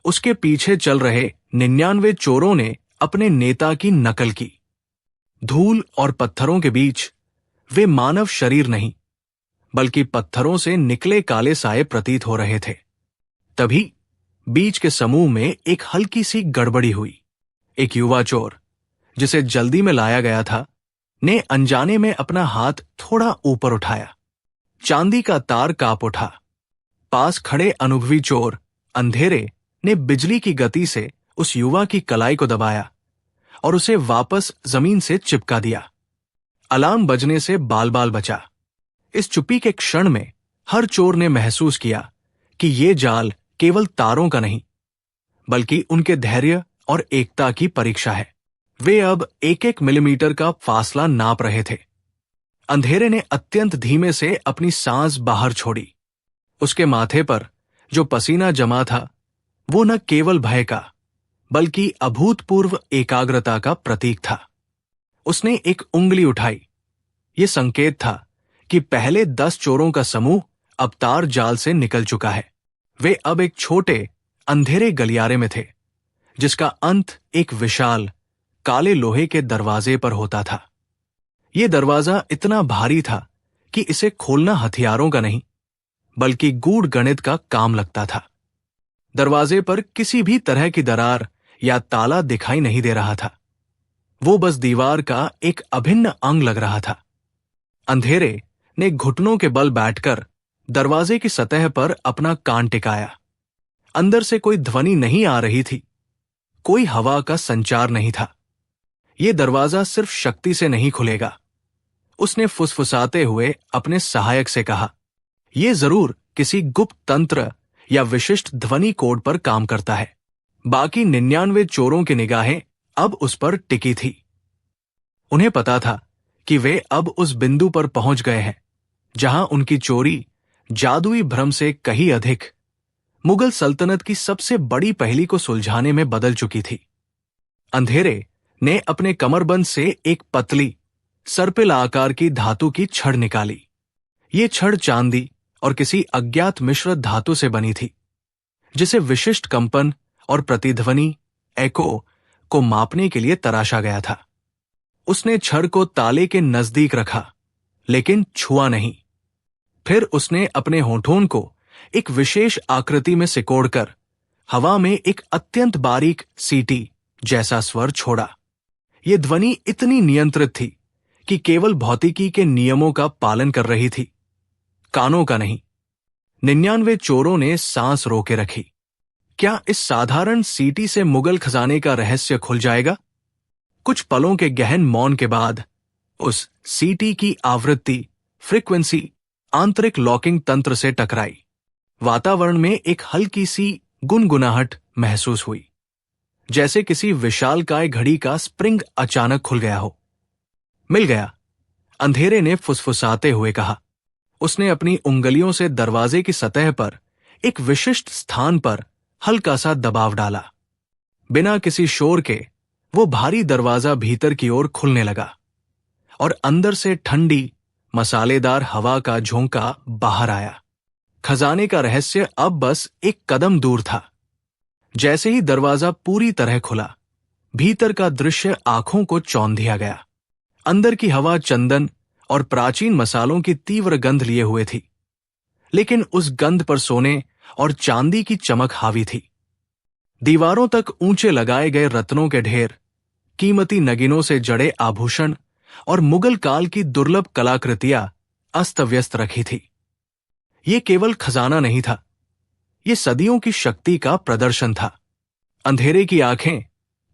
उसके पीछे चल रहे 99 चोरों ने अपने नेता की नकल की। धूल और पत्थरों के बीच वे मानव शरीर नहीं बल्कि पत्थरों से निकले काले साए प्रतीत हो रहे थे। तभी बीच के समूह में एक हल्की सी गड़बड़ी हुई। एक युवा चोर, जिसे जल्दी में लाया गया था, ने अनजाने में अपना हाथ थोड़ा ऊपर उठाया। चांदी का तार कांप उठा। पास खड़े अनुभवी चोर अंधेरे ने बिजली की गति से उस युवा की कलाई को दबाया और उसे वापस जमीन से चिपका दिया। अलार्म बजने से बाल बाल बचा। इस चुप्पी के क्षण में हर चोर ने महसूस किया कि ये जाल केवल तारों का नहीं बल्कि उनके धैर्य और एकता की परीक्षा है। वे अब 1-1 मिलीमीटर का फासला नाप रहे थे। अंधेरे ने अत्यंत धीमे से अपनी सांस बाहर छोड़ी। उसके माथे पर जो पसीना जमा था वो न केवल भय का बल्कि अभूतपूर्व एकाग्रता का प्रतीक था। उसने एक उंगली उठाई। ये संकेत था कि पहले 10 चोरों का समूह अब तार जाल से निकल चुका है। वे अब एक छोटे अंधेरे गलियारे में थे जिसका अंत एक विशाल काले लोहे के दरवाजे पर होता था। यह दरवाजा इतना भारी था कि इसे खोलना हथियारों का नहीं बल्कि गूढ़ गणित का काम लगता था। दरवाजे पर किसी भी तरह की दरार या ताला दिखाई नहीं दे रहा था। वो बस दीवार का एक अभिन्न अंग लग रहा था। अंधेरे ने घुटनों के बल बैठकर दरवाजे की सतह पर अपना कान टिकाया। अंदर से कोई ध्वनि नहीं आ रही थी, कोई हवा का संचार नहीं था। यह दरवाजा सिर्फ शक्ति से नहीं खुलेगा। उसने फुसफुसाते हुए अपने सहायक से कहा, यह जरूर किसी गुप्त तंत्र या विशिष्ट ध्वनि कोड पर काम करता है। बाकी 99 चोरों की निगाहें अब उस पर टिकी थी। उन्हें पता था कि वे अब उस बिंदु पर पहुंच गए हैं जहां उनकी चोरी जादुई भ्रम से कहीं अधिक मुगल सल्तनत की सबसे बड़ी पहेली को सुलझाने में बदल चुकी थी। अंधेरे ने अपने कमरबंद से एक पतली सर्पिल आकार की धातु की छड़ निकाली। ये छड़ चांदी और किसी अज्ञात मिश्र धातु से बनी थी जिसे विशिष्ट कंपन और प्रतिध्वनि एको को मापने के लिए तराशा गया था। उसने छड़ को ताले के नजदीक रखा लेकिन छुआ नहीं। फिर उसने अपने होठों को एक विशेष आकृति में सिकोड़कर हवा में एक अत्यंत बारीक सीटी जैसा स्वर छोड़ा। यह ध्वनि इतनी नियंत्रित थी कि केवल भौतिकी के नियमों का पालन कर रही थी, कानों का नहीं। 99 चोरों ने सांस रोके रखी। क्या इस साधारण सीटी से मुगल खजाने का रहस्य खुल जाएगा? कुछ पलों के गहन मौन के बाद उस सीटी की आवृत्ति फ्रीक्वेंसी आंतरिक लॉकिंग तंत्र से टकराई। वातावरण में एक हल्की सी गुनगुनाहट महसूस हुई, जैसे किसी विशालकाय घड़ी का स्प्रिंग अचानक खुल गया हो। मिल गया, अंधेरे ने फुसफुसाते हुए कहा। उसने उंगलियों उंगलियों से दरवाजे की सतह पर एक विशिष्ट स्थान पर हल्का सा दबाव डाला। बिना किसी शोर के वो भारी दरवाजा भीतर की ओर खुलने लगा और अंदर से ठंडी मसालेदार हवा का झोंका बाहर आया। खजाने का रहस्य अब बस एक कदम दूर था। जैसे ही दरवाजा पूरी तरह खुला, भीतर का दृश्य आंखों को चौंध दिया गया। अंदर की हवा चंदन और प्राचीन मसालों की तीव्र गंध लिए हुए थी, लेकिन उस गंध पर सोने और चांदी की चमक हावी थी। दीवारों तक ऊंचे लगाए गए रत्नों के ढेर, कीमती नगीनों से जड़े आभूषण और मुगल काल की दुर्लभ कलाकृतियां अस्त व्यस्त रखी थी। ये केवल खजाना नहीं था, ये सदियों की शक्ति का प्रदर्शन था। अंधेरे की आंखें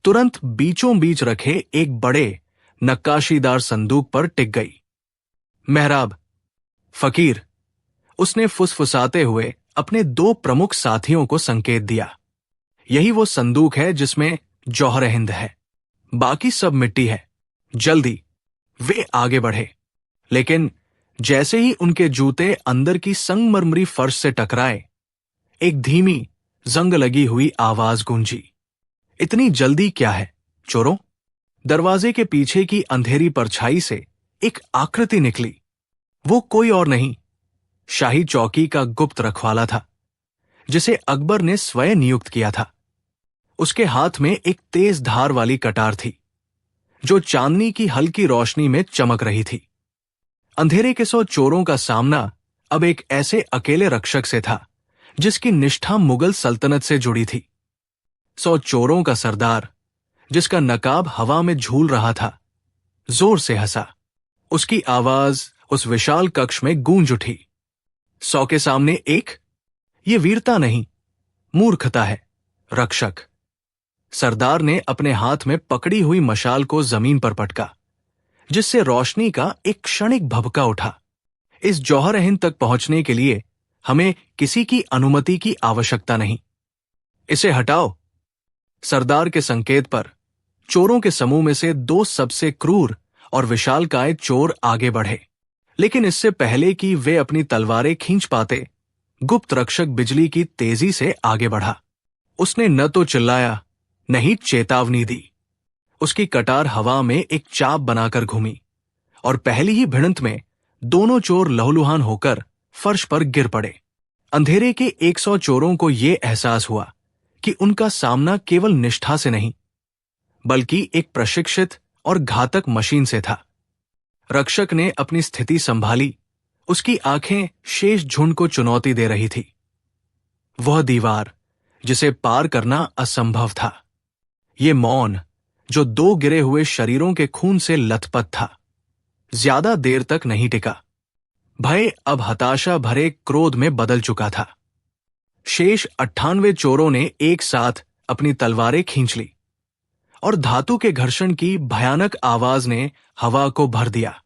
तुरंत बीचों बीच रखे एक बड़े नक्काशीदार संदूक पर टिक गई। मेहराब, फकीर, उसने फुसफुसाते हुए अपने 2 प्रमुख साथियों को संकेत दिया। यही वो संदूक है जिसमें जौहर हिंद है, बाकी सब मिट्टी है। जल्दी। वे आगे बढ़े, लेकिन जैसे ही उनके जूते अंदर की संगमरमरी फर्श से टकराए, एक धीमी जंग लगी हुई आवाज गूंजी। इतनी जल्दी क्या है, चोरों? दरवाजे के पीछे की अंधेरी परछाई से एक आकृति निकली। वो कोई और नहीं, शाही चौकी का गुप्त रखवाला था, जिसे अकबर ने स्वयं नियुक्त किया था। उसके हाथ में एक तेज धार वाली कटार थी, जो चांदनी की हल्की रोशनी में चमक रही थी। अंधेरे के 100 चोरों का सामना अब एक ऐसे अकेले रक्षक से था जिसकी निष्ठा मुगल सल्तनत से जुड़ी थी। 100 चोरों का सरदार, जिसका नकाब हवा में झूल रहा था, जोर से हंसा। उसकी आवाज उस विशाल कक्ष में गूंज उठी। 100 के सामने एक? ये वीरता नहीं, मूर्खता है, रक्षक। सरदार ने अपने हाथ में पकड़ी हुई मशाल को जमीन पर पटका, जिससे रोशनी का एक क्षणिक भभका उठा। इस जौहर हिंद तक पहुंचने के लिए हमें किसी की अनुमति की आवश्यकता नहीं। इसे हटाओ। सरदार के संकेत पर चोरों के समूह में से 2 सबसे क्रूर और विशालकाय चोर आगे बढ़े, लेकिन इससे पहले कि वे अपनी तलवारें खींच पाते, गुप्त रक्षक बिजली की तेजी से आगे बढ़ा। उसने न तो चिल्लाया, न ही चेतावनी दी। उसकी कटार हवा में एक चाप बनाकर घूमी, और पहली ही भिड़ंत में दोनों चोर लहूलुहान होकर फर्श पर गिर पड़े। अंधेरे के 100 चोरों को यह एहसास हुआ कि उनका सामना केवल निष्ठा से नहीं, बल्कि एक प्रशिक्षित और घातक मशीन से था। रक्षक ने अपनी स्थिति संभाली। उसकी आंखें शेष झुंड को चुनौती दे रही थी। वह दीवार जिसे पार करना असंभव था, ये मौन जो 2 गिरे हुए शरीरों के खून से लथपथ था, ज्यादा देर तक नहीं टिका। भय अब हताशा भरे क्रोध में बदल चुका था। शेष 98 चोरों ने एक साथ अपनी तलवारें खींच ली, और धातु के घर्षण की भयानक आवाज ने हवा को भर दिया।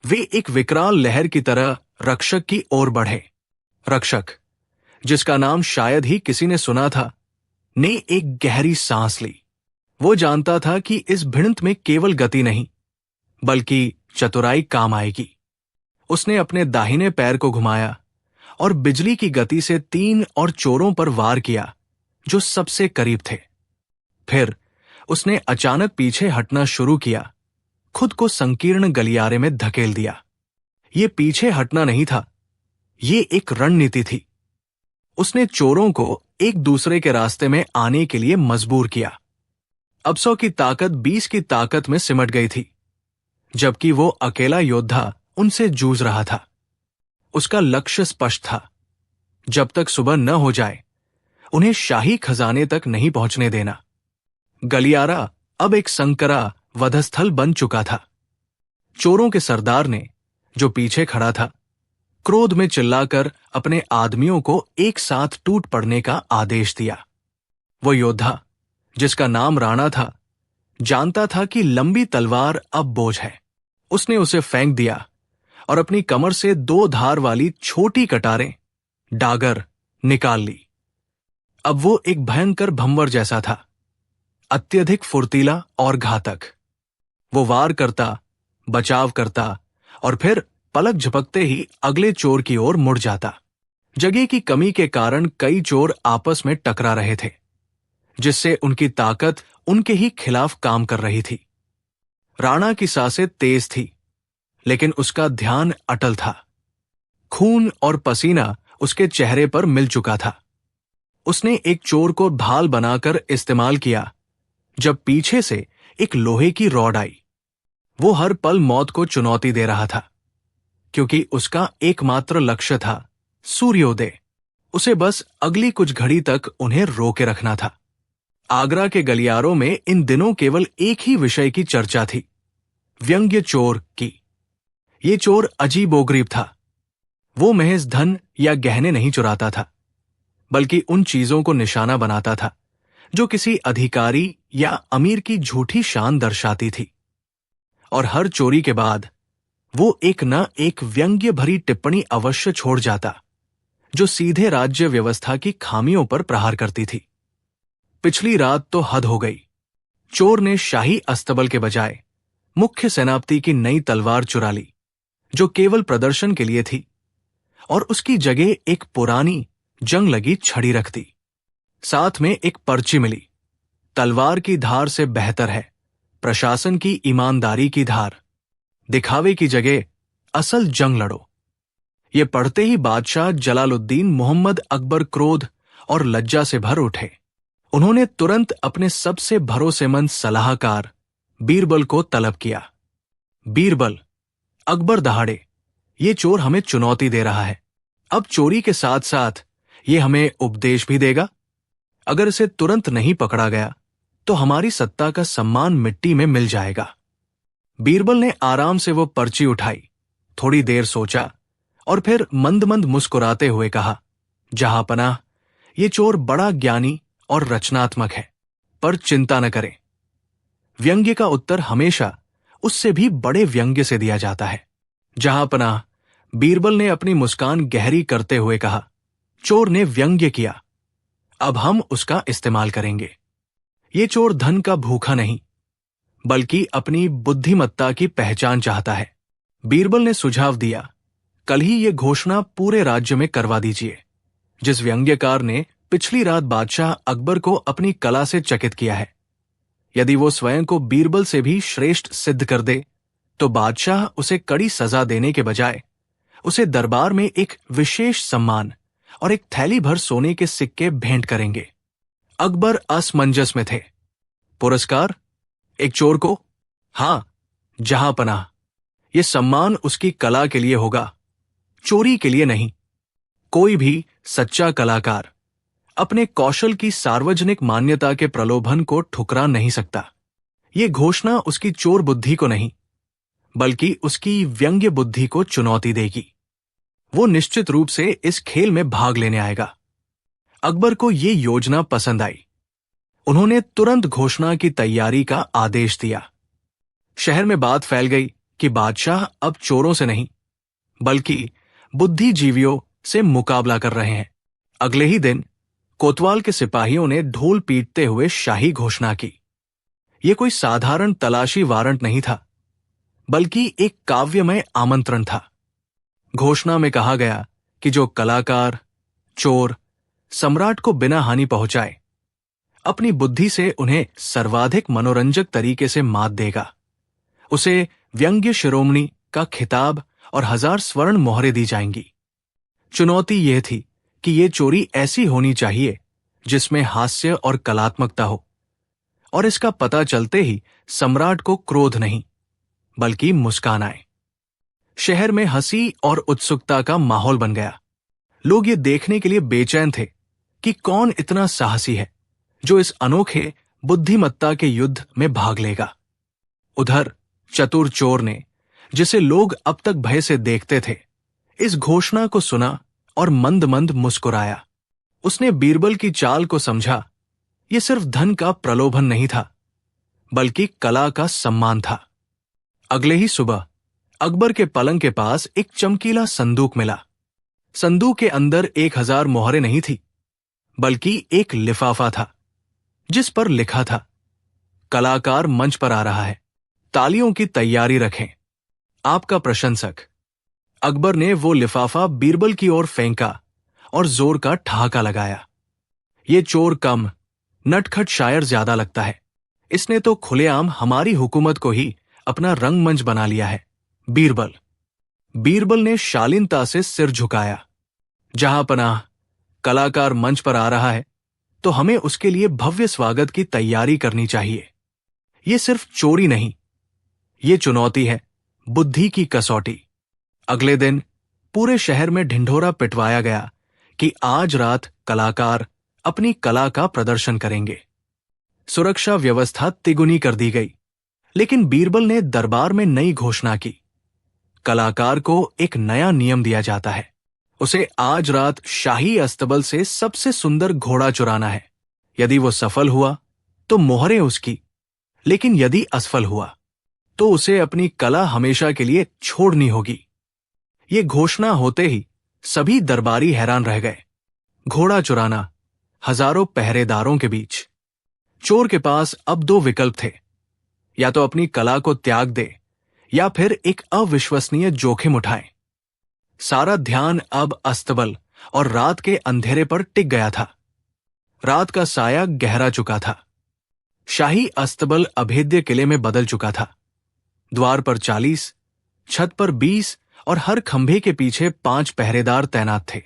वे एक विकराल लहर की तरह रक्षक की ओर बढ़े। रक्षक, जिसका नाम शायद ही किसी ने सुना था, ने एक गहरी सांस ली। वो जानता था कि इस भिड़ंत में केवल गति नहीं, बल्कि चतुराई काम आएगी। उसने अपने दाहिने पैर को घुमाया और बिजली की गति से 3 और चोरों पर वार किया जो सबसे करीब थे। फिर उसने अचानक पीछे हटना शुरू किया, खुद को संकीर्ण गलियारे में धकेल दिया। ये पीछे हटना नहीं था, ये एक रणनीति थी। उसने चोरों को एक दूसरे के रास्ते में आने के लिए मजबूर किया। अब 100 की ताकत 20 की ताकत में सिमट गई थी, जबकि वो अकेला योद्धा उनसे जूझ रहा था। उसका लक्ष्य स्पष्ट था, जब तक सुबह न हो जाए उन्हें शाही खजाने तक नहीं पहुंचने देना। गलियारा अब एक संकरा वधस्थल बन चुका था। चोरों के सरदार ने, जो पीछे खड़ा था, क्रोध में चिल्लाकर अपने आदमियों को एक साथ टूट पड़ने का आदेश दिया। वो योद्धा, जिसका नाम राणा था, जानता था कि लंबी तलवार अब बोझ है। उसने उसे फेंक दिया और अपनी कमर से 2 धार वाली छोटी कटारें, डागर, निकाल ली। अब वो एक भयंकर भंवर जैसा था, अत्यधिक फुर्तीला और घातक। वो वार करता, बचाव करता और फिर पलक झपकते ही अगले चोर की ओर मुड़ जाता। जगह की कमी के कारण कई चोर आपस में टकरा रहे थे, जिससे उनकी ताकत उनके ही खिलाफ काम कर रही थी। राणा की सांसें तेज थी, लेकिन उसका ध्यान अटल था। खून और पसीना उसके चेहरे पर मिल चुका था। उसने एक चोर को ढाल बनाकर इस्तेमाल किया जब पीछे से एक लोहे की रॉड आई। वो हर पल मौत को चुनौती दे रहा था, क्योंकि उसका एकमात्र लक्ष्य था सूर्योदय। उसे बस अगली कुछ घड़ी तक उन्हें रोके रखना था। आगरा के गलियारों में इन दिनों केवल एक ही विषय की चर्चा थी, व्यंग्य चोर की। ये चोर अजीबोगरीब था। वो महज धन या गहने नहीं चुराता था, बल्कि उन चीजों को निशाना बनाता था जो किसी अधिकारी या अमीर की झूठी शान दर्शाती थी। और हर चोरी के बाद वो एक न एक व्यंग्य भरी टिप्पणी अवश्य छोड़ जाता, जो सीधे राज्य व्यवस्था की खामियों पर प्रहार करती थी। पिछली रात तो हद हो गई। चोर ने शाही अस्तबल के बजाय मुख्य सेनापति की नई तलवार चुरा ली, जो केवल प्रदर्शन के लिए थी, और उसकी जगह एक पुरानी जंग लगी छड़ी रख दी। साथ में एक पर्ची मिली, तलवार की धार से बेहतर है प्रशासन की ईमानदारी की धार। दिखावे की जगह असल जंग लड़ो। ये पढ़ते ही बादशाह जलालुद्दीन मोहम्मद अकबर क्रोध और लज्जा से भर उठे। उन्होंने तुरंत अपने सबसे भरोसेमंद सलाहकार बीरबल को तलब किया। बीरबल, अकबर दहाड़े, ये चोर हमें चुनौती दे रहा है। अब चोरी के साथ साथ ये हमें उपदेश भी देगा। अगर इसे तुरंत नहीं पकड़ा गया तो हमारी सत्ता का सम्मान मिट्टी में मिल जाएगा। बीरबल ने आराम से वो पर्ची उठाई, थोड़ी देर सोचा और फिर मंद मंद मुस्कुराते हुए कहा, जहांपनाह, ये चोर बड़ा ज्ञानी और रचनात्मक है, पर चिंता न करें। व्यंग्य का उत्तर हमेशा उससे भी बड़े व्यंग्य से दिया जाता है। जहांपनाह, बीरबल ने अपनी मुस्कान गहरी करते हुए कहा, चोर ने व्यंग्य किया, अब हम उसका इस्तेमाल करेंगे। ये चोर धन का भूखा नहीं, बल्कि अपनी बुद्धिमत्ता की पहचान चाहता है। बीरबल ने सुझाव दिया, कल ही ये घोषणा पूरे राज्य में करवा दीजिए। जिस व्यंग्यकार ने पिछली रात बादशाह अकबर को अपनी कला से चकित किया है, यदि वो स्वयं को बीरबल से भी श्रेष्ठ सिद्ध कर दे, तो बादशाह उसे कड़ी सजा देने के बजाय उसे दरबार में एक विशेष सम्मान और एक थैली भर सोने के सिक्के भेंट करेंगे। अकबर असमंजस में थे। पुरस्कार एक चोर को? हां, जहांपनाह, यह सम्मान उसकी कला के लिए होगा, चोरी के लिए नहीं। कोई भी सच्चा कलाकार अपने कौशल की सार्वजनिक मान्यता के प्रलोभन को ठुकरा नहीं सकता। ये घोषणा उसकी चोर बुद्धि को नहीं, बल्कि उसकी व्यंग्य बुद्धि को चुनौती देगी। वो निश्चित रूप से इस खेल में भाग लेने आएगा। अकबर को ये योजना पसंद आई। उन्होंने तुरंत घोषणा की तैयारी का आदेश दिया। शहर में बात फैल गई कि बादशाह अब चोरों से नहीं, बल्कि बुद्धिजीवियों से मुकाबला कर रहे हैं। अगले ही दिन कोतवाल के सिपाहियों ने ढोल पीटते हुए शाही घोषणा की। यह कोई साधारण तलाशी वारंट नहीं था, बल्कि एक काव्यमय आमंत्रण था। घोषणा में कहा गया कि जो कलाकार, चोर, सम्राट को बिना हानि पहुंचाए, अपनी बुद्धि से उन्हें सर्वाधिक मनोरंजक तरीके से मात देगा, उसे व्यंग्य शिरोमणि का खिताब और 1000 स्वर्ण मोहरें दी जाएंगी। चुनौती यह थी कि यह चोरी ऐसी होनी चाहिए जिसमें हास्य और कलात्मकता हो, और इसका पता चलते ही सम्राट को क्रोध नहीं, बल्कि मुस्कान आए। शहर में हंसी और उत्सुकता का माहौल बन गया। लोग ये देखने के लिए बेचैन थे कि कौन इतना साहसी है जो इस अनोखे बुद्धिमत्ता के युद्ध में भाग लेगा। उधर चतुर चोर ने, जिसे लोग अब तक भय से देखते थे, इस घोषणा को सुना और मंद मंद मुस्कुराया। उसने बीरबल की चाल को समझा। यह सिर्फ धन का प्रलोभन नहीं था, बल्कि कला का सम्मान था। अगले ही सुबह अकबर के पलंग के पास एक चमकीला संदूक मिला। संदूक के अंदर 1000 मोहरें नहीं थी, बल्कि एक लिफाफा था, जिस पर लिखा था, कलाकार मंच पर आ रहा है, तालियों की तैयारी रखें, आपका प्रशंसक। अकबर ने वो लिफाफा बीरबल की ओर फेंका और जोर का ठहाका लगाया। ये चोर कम, नटखट शायर ज्यादा लगता है। इसने तो खुलेआम हमारी हुकूमत को ही अपना रंगमंच बना लिया है। बीरबल ने शालीनता से सिर झुकाया। जहांपनाह, कलाकार मंच पर आ रहा है तो हमें उसके लिए भव्य स्वागत की तैयारी करनी चाहिए। ये सिर्फ चोरी नहीं, ये चुनौती है, बुद्धि की कसौटी। अगले दिन पूरे शहर में ढिंढोरा पिटवाया गया कि आज रात कलाकार अपनी कला का प्रदर्शन करेंगे। सुरक्षा व्यवस्था तिगुनी कर दी गई, लेकिन बीरबल ने दरबार में नई घोषणा की। कलाकार को एक नया नियम दिया जाता है। उसे आज रात शाही अस्तबल से सबसे सुंदर घोड़ा चुराना है। यदि वो सफल हुआ तो मोहरें उसकी, लेकिन यदि असफल हुआ तो उसे अपनी कला हमेशा के लिए छोड़नी होगी। ये घोषणा होते ही सभी दरबारी हैरान रह गए। घोड़ा चुराना, हजारों पहरेदारों के बीच। चोर के पास अब दो विकल्प थे, या तो अपनी कला को त्याग दे या फिर एक अविश्वसनीय जोखिम उठाए। सारा ध्यान अब अस्तबल और रात के अंधेरे पर टिक गया था। रात का साया गहरा चुका था। शाही अस्तबल अभेद्य किले में बदल चुका था। द्वार पर 40, छत पर 20 और हर खंभे के पीछे 5 पहरेदार तैनात थे।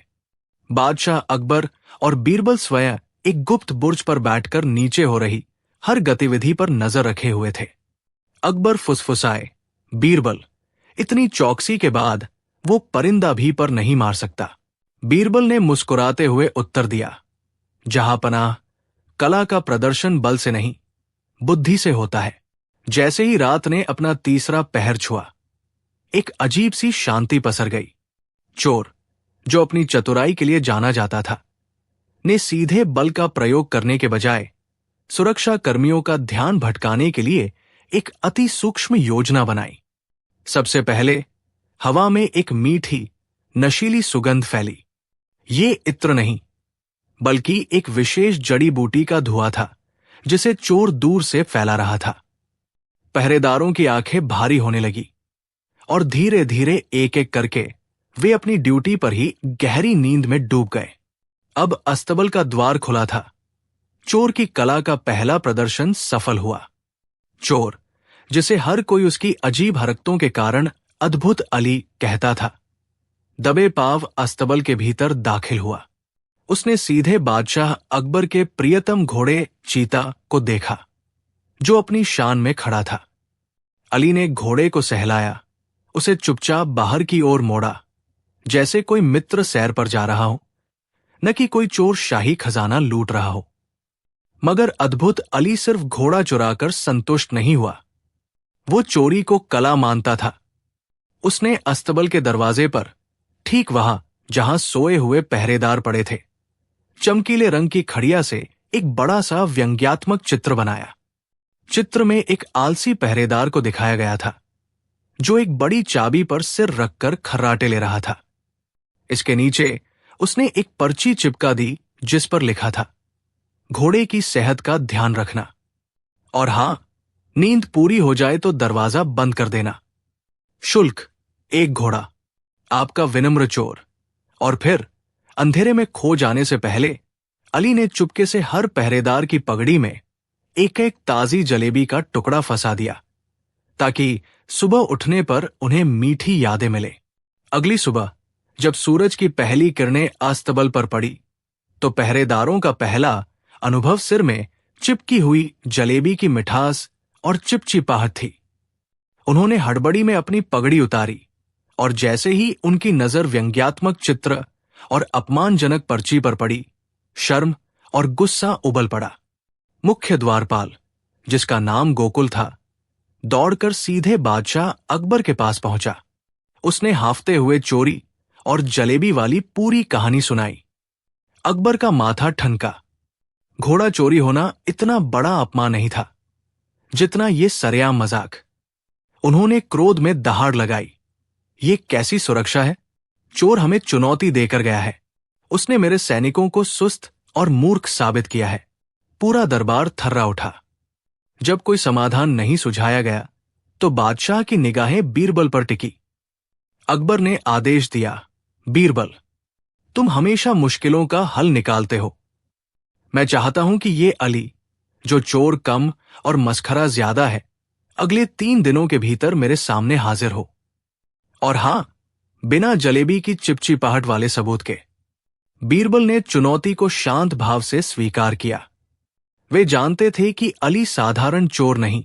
बादशाह अकबर और बीरबल स्वयं एक गुप्त बुर्ज पर बैठकर नीचे हो रही हर गतिविधि पर नजर रखे हुए थे। अकबर फुसफुसाए, बीरबल, इतनी चौकसी के बाद वो परिंदा भी पर नहीं मार सकता। बीरबल ने मुस्कुराते हुए उत्तर दिया, जहांपनाह, कला का प्रदर्शन बल से नहीं, बुद्धि से होता है। जैसे ही रात ने अपना तीसरा पहर छुआ, एक अजीब सी शांति पसर गई। चोर, जो अपनी चतुराई के लिए जाना जाता था, ने सीधे बल का प्रयोग करने के बजाय सुरक्षा कर्मियों का ध्यान भटकाने के लिए एक अति सूक्ष्म योजना बनाई। सबसे पहले हवा में एक मीठी, नशीली सुगंध फैली। ये इत्र नहीं, बल्कि एक विशेष जड़ी बूटी का धुआं था जिसे चोर दूर से फैला रहा था। पहरेदारों की आंखें भारी होने लगी और धीरे धीरे एक एक करके वे अपनी ड्यूटी पर ही गहरी नींद में डूब गए। अब अस्तबल का द्वार खुला था। चोर की कला का पहला प्रदर्शन सफल हुआ। चोर, जिसे हर कोई उसकी अजीब हरकतों के कारण अद्भुत अली कहता था, दबे पांव अस्तबल के भीतर दाखिल हुआ। उसने सीधे बादशाह अकबर के प्रियतम घोड़े चीता को देखा, जो अपनी शान में खड़ा था। अली ने घोड़े को सहलाया, उसे चुपचाप बाहर की ओर मोड़ा, जैसे कोई मित्र सैर पर जा रहा हो, न कि कोई चोर शाही खजाना लूट रहा हो। मगर अद्भुत अली सिर्फ घोड़ा चुराकर संतुष्ट नहीं हुआ, वो चोरी को कला मानता था। उसने अस्तबल के दरवाजे पर, ठीक वहां जहां सोए हुए पहरेदार पड़े थे, चमकीले रंग की खड़िया से एक बड़ा सा व्यंग्यात्मक चित्र बनाया। चित्र में एक आलसी पहरेदार को दिखाया गया था, जो एक बड़ी चाबी पर सिर रखकर खर्राटे ले रहा था। इसके नीचे उसने एक पर्ची चिपका दी जिस पर लिखा था, घोड़े की सेहत का ध्यान रखना, और हां, नींद पूरी हो जाए तो दरवाजा बंद कर देना। शुल्क 1 घोड़ा, आपका विनम्र चोर। और फिर अंधेरे में खो जाने से पहले अली ने चुपके से हर पहरेदार की पगड़ी में एक एक ताजी जलेबी का टुकड़ा फंसा दिया, ताकि सुबह उठने पर उन्हें मीठी यादें मिले। अगली सुबह जब सूरज की पहली किरणें अस्तबल पर पड़ी, तो पहरेदारों का पहला अनुभव सिर में चिपकी हुई जलेबी की मिठास और चिपचिपाहट थी। उन्होंने हड़बड़ी में अपनी पगड़ी उतारी, और जैसे ही उनकी नजर व्यंग्यात्मक चित्र और अपमानजनक पर्ची पर पड़ी, शर्म और गुस्सा उबल पड़ा। मुख्य द्वारपाल, जिसका नाम गोकुल था, दौड़कर सीधे बादशाह अकबर के पास पहुंचा। उसने हाफते हुए चोरी और जलेबी वाली पूरी कहानी सुनाई। अकबर का माथा ठनका। घोड़ा चोरी होना इतना बड़ा अपमान नहीं था जितना ये सरेआम मजाक। उन्होंने क्रोध में दहाड़ लगाई, ये कैसी सुरक्षा है? चोर हमें चुनौती देकर गया है। उसने मेरे सैनिकों को सुस्त और मूर्ख साबित किया है। पूरा दरबार थर्रा उठा। जब कोई समाधान नहीं सुझाया गया तो बादशाह की निगाहें बीरबल पर टिकी। अकबर ने आदेश दिया, बीरबल, तुम हमेशा मुश्किलों का हल निकालते हो। मैं चाहता हूं कि ये अली, जो चोर कम और मस्खरा ज्यादा है, अगले 3 दिनों के भीतर मेरे सामने हाजिर हो। और हां, बिना जलेबी की चिपचिपाहट वाले सबूत के। बीरबल ने चुनौती को शांत भाव से स्वीकार किया। वे जानते थे कि अली साधारण चोर नहीं,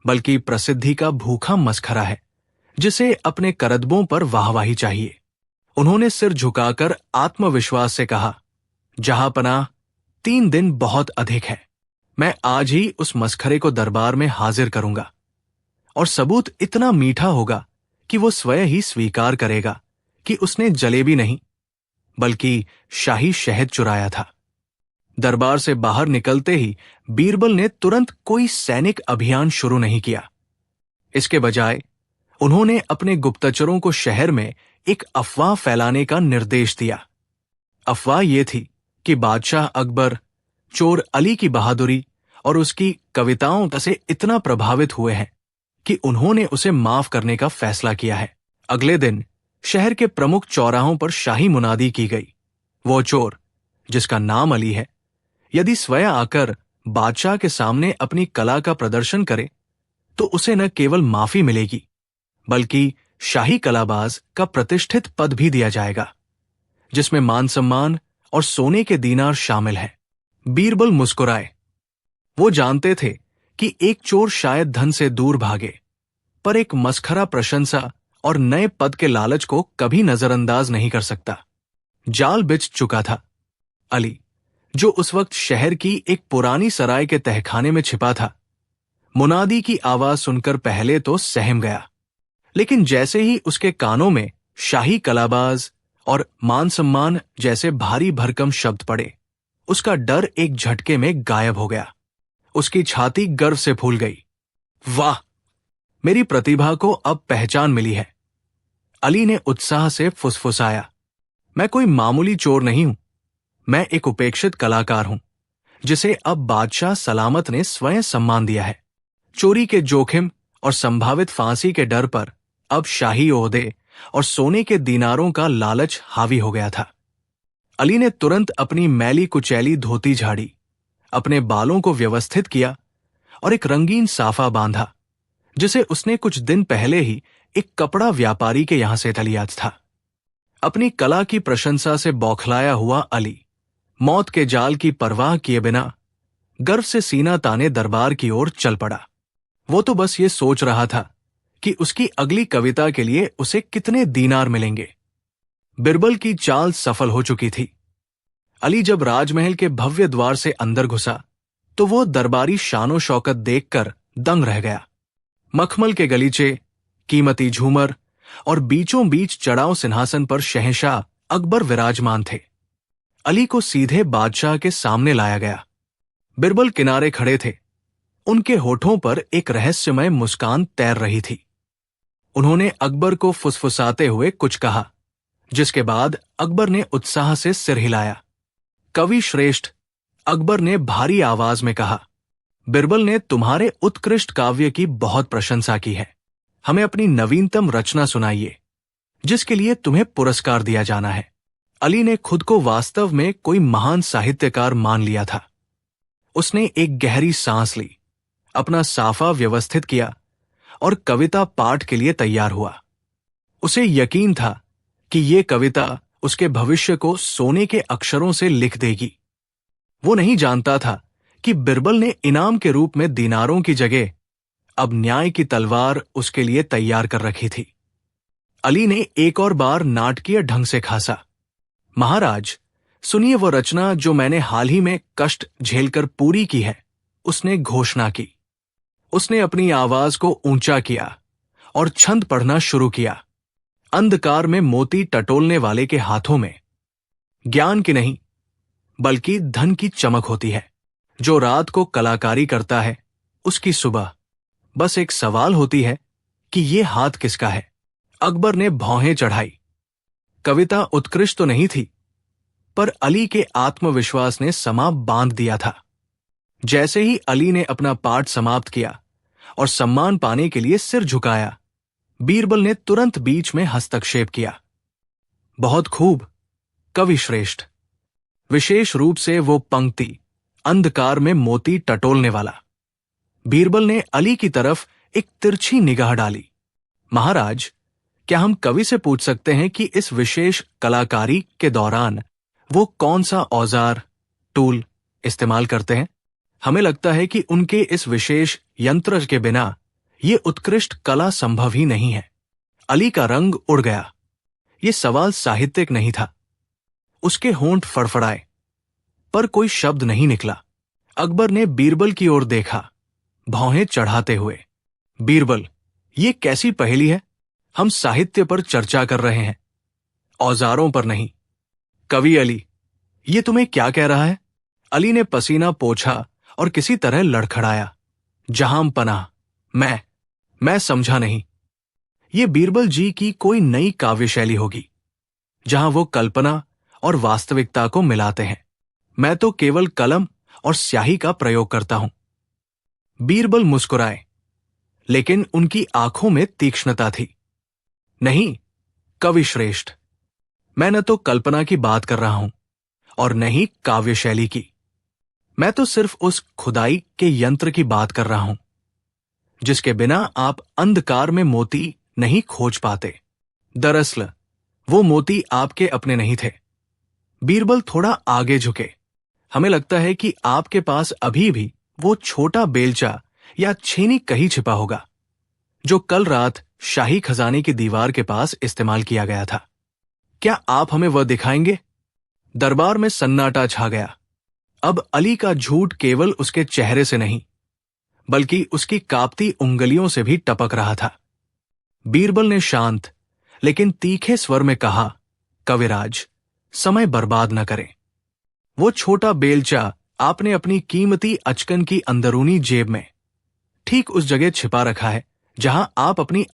बल्कि प्रसिद्धि का भूखा मसखरा है, जिसे अपने करतबों पर वाहवाही चाहिए। उन्होंने सिर झुकाकर आत्मविश्वास से कहा, जहांपनाह, 3 दिन बहुत अधिक है। मैं आज ही उस मसखरे को दरबार में हाजिर करूंगा, और सबूत इतना मीठा होगा कि वो स्वयं ही स्वीकार करेगा कि उसने जलेबी नहीं, बल्कि शाही शहद चुराया था। दरबार से बाहर निकलते ही बीरबल ने तुरंत कोई सैनिक अभियान शुरू नहीं किया। इसके बजाय उन्होंने अपने गुप्तचरों को शहर में एक अफवाह फैलाने का निर्देश दिया। अफवाह ये थी कि बादशाह अकबर चोर अली की बहादुरी और उसकी कविताओं से इतना प्रभावित हुए हैं कि उन्होंने उसे माफ करने का फैसला किया है। अगले दिन शहर के प्रमुख चौराहों पर शाही मुनादी की गई। वो चोर, जिसका नाम अली है, यदि स्वयं आकर बादशाह के सामने अपनी कला का प्रदर्शन करे, तो उसे न केवल माफी मिलेगी, बल्कि शाही कलाबाज का प्रतिष्ठित पद भी दिया जाएगा, जिसमें मान सम्मान और सोने के दीनार शामिल हैं। बीरबल मुस्कुराए। वो जानते थे कि एक चोर शायद धन से दूर भागे, पर एक मसखरा प्रशंसा और नए पद के लालच को कभी नजरअंदाज नहीं कर सकता। जाल बिछ चुका था। अली, जो उस वक्त शहर की एक पुरानी सराय के तहखाने में छिपा था, मुनादी की आवाज सुनकर पहले तो सहम गया, लेकिन जैसे ही उसके कानों में शाही कलाबाज और मान सम्मान जैसे भारी भरकम शब्द पड़े, उसका डर एक झटके में गायब हो गया। उसकी छाती गर्व से फूल गई। वाह, मेरी प्रतिभा को अब पहचान मिली है। अली ने उत्साह से फुसफुसाया, मैं कोई मामूली चोर नहीं हूं, मैं एक उपेक्षित कलाकार हूं, जिसे अब बादशाह सलामत ने स्वयं सम्मान दिया है। चोरी के जोखिम और संभावित फांसी के डर पर अब शाही ओहदे और सोने के दीनारों का लालच हावी हो गया था। अली ने तुरंत अपनी मैली कुचैली धोती झाड़ी, अपने बालों को व्यवस्थित किया और एक रंगीन साफा बांधा, जिसे उसने कुछ दिन पहले ही एक कपड़ा व्यापारी के यहां से लिया था। अपनी कला की प्रशंसा से बौखलाया हुआ अली मौत के जाल की परवाह किए बिना गर्व से सीना ताने दरबार की ओर चल पड़ा। वो तो बस ये सोच रहा था कि उसकी अगली कविता के लिए उसे कितने दीनार मिलेंगे। बीरबल की चाल सफल हो चुकी थी। अली जब राजमहल के भव्य द्वार से अंदर घुसा, तो वो दरबारी शानो शौकत देखकर दंग रह गया। मखमल के गलीचे, कीमती झूमर और बीचों बीच चढ़ाव सिंहासन पर शहंशाह अकबर विराजमान थे। अली को सीधे बादशाह के सामने लाया गया। बीरबल किनारे खड़े थे। उनके होठों पर एक रहस्यमय मुस्कान तैर रही थी। उन्होंने अकबर को फुसफुसाते हुए कुछ कहा, जिसके बाद अकबर ने उत्साह से सिर हिलाया। कवि श्रेष्ठ, अकबर ने भारी आवाज में कहा, बीरबल ने तुम्हारे उत्कृष्ट काव्य की बहुत प्रशंसा की है। हमें अपनी नवीनतम रचना सुनाइए, जिसके लिए तुम्हें पुरस्कार दिया जाना है। अली ने खुद को वास्तव में कोई महान साहित्यकार मान लिया था। उसने एक गहरी सांस ली, अपना साफा व्यवस्थित किया और कविता पाठ के लिए तैयार हुआ। उसे यकीन था कि ये कविता उसके भविष्य को सोने के अक्षरों से लिख देगी। वो नहीं जानता था कि बीरबल ने इनाम के रूप में दीनारों की जगह अब न्याय की तलवार उसके लिए तैयार कर रखी थी। अली ने एक और बार नाटकीय ढंग से खासा, महाराज, सुनिए वो रचना जो मैंने हाल ही में कष्ट झेलकर पूरी की है। उसने घोषणा की। उसने अपनी आवाज को ऊंचा किया और छंद पढ़ना शुरू किया। अंधकार में मोती टटोलने वाले के हाथों में ज्ञान की नहीं, बल्कि धन की चमक होती है। जो रात को कलाकारी करता है, उसकी सुबह बस एक सवाल होती है कि ये हाथ किसका है। अकबर ने भौहें चढ़ाई। कविता उत्कृष्ट तो नहीं थी, पर अली के आत्मविश्वास ने समा बांध दिया था। जैसे ही अली ने अपना पाठ समाप्त किया और सम्मान पाने के लिए सिर झुकाया, बीरबल ने तुरंत बीच में हस्तक्षेप किया। बहुत खूब, कवि श्रेष्ठ। विशेष रूप से वो पंक्ति, अंधकार में मोती टटोलने वाला। बीरबल ने अली की तरफ एक तिरछी निगाह डाली। महाराज, क्या हम कवि से पूछ सकते हैं कि इस विशेष कलाकारी के दौरान वो कौन सा औजार, टूल इस्तेमाल करते हैं? हमें लगता है कि उनके इस विशेष यंत्र के बिना ये उत्कृष्ट कला संभव ही नहीं है। अली का रंग उड़ गया। ये सवाल साहित्यिक नहीं था। उसके होंठ फड़फड़ाए, पर कोई शब्द नहीं निकला। अकबर ने बीरबल की ओर देखा, भौहें चढ़ाते हुए। बीरबल, ये कैसी पहेली है? हम साहित्य पर चर्चा कर रहे हैं, औजारों पर नहीं। कवि अली, ये तुम्हें क्या कह रहा है? अली ने पसीना पोंछा और किसी तरह लड़खड़ाया। जहां पनाह, मैं समझा नहीं। ये बीरबल जी की कोई नई काव्य शैली होगी, जहां वो कल्पना और वास्तविकता को मिलाते हैं। मैं तो केवल कलम और स्याही का प्रयोग करता हूं। बीरबल मुस्कुराए, लेकिन उनकी आंखों में तीक्ष्णता थी। नहीं कवि श्रेष्ठ, मैं न तो कल्पना की बात कर रहा हूं और न ही काव्य शैली की। मैं तो सिर्फ उस खुदाई के यंत्र की बात कर रहा हूं जिसके बिना आप अंधकार में मोती नहीं खोज पाते। दरअसल वो मोती आपके अपने नहीं थे। बीरबल थोड़ा आगे झुके। हमें लगता है कि आपके पास अभी भी वो छोटा बेलचा या छेनी कहीं छिपा होगा जो कल रात शाही खजाने की दीवार के पास इस्तेमाल किया गया था। क्या आप हमें वह दिखाएंगे? दरबार में सन्नाटा छा गया। अब अली का झूठ केवल उसके चेहरे से नहीं, बल्कि उसकी कांपती उंगलियों से भी टपक रहा था। बीरबल ने शांत लेकिन तीखे स्वर में कहा, कविराज, समय बर्बाद न करें। वो छोटा बेलचा आपने अपनी कीमती अचकन की अंदरूनी जेब में ठीक उस जगह छिपा रखा है जहां आप अपनी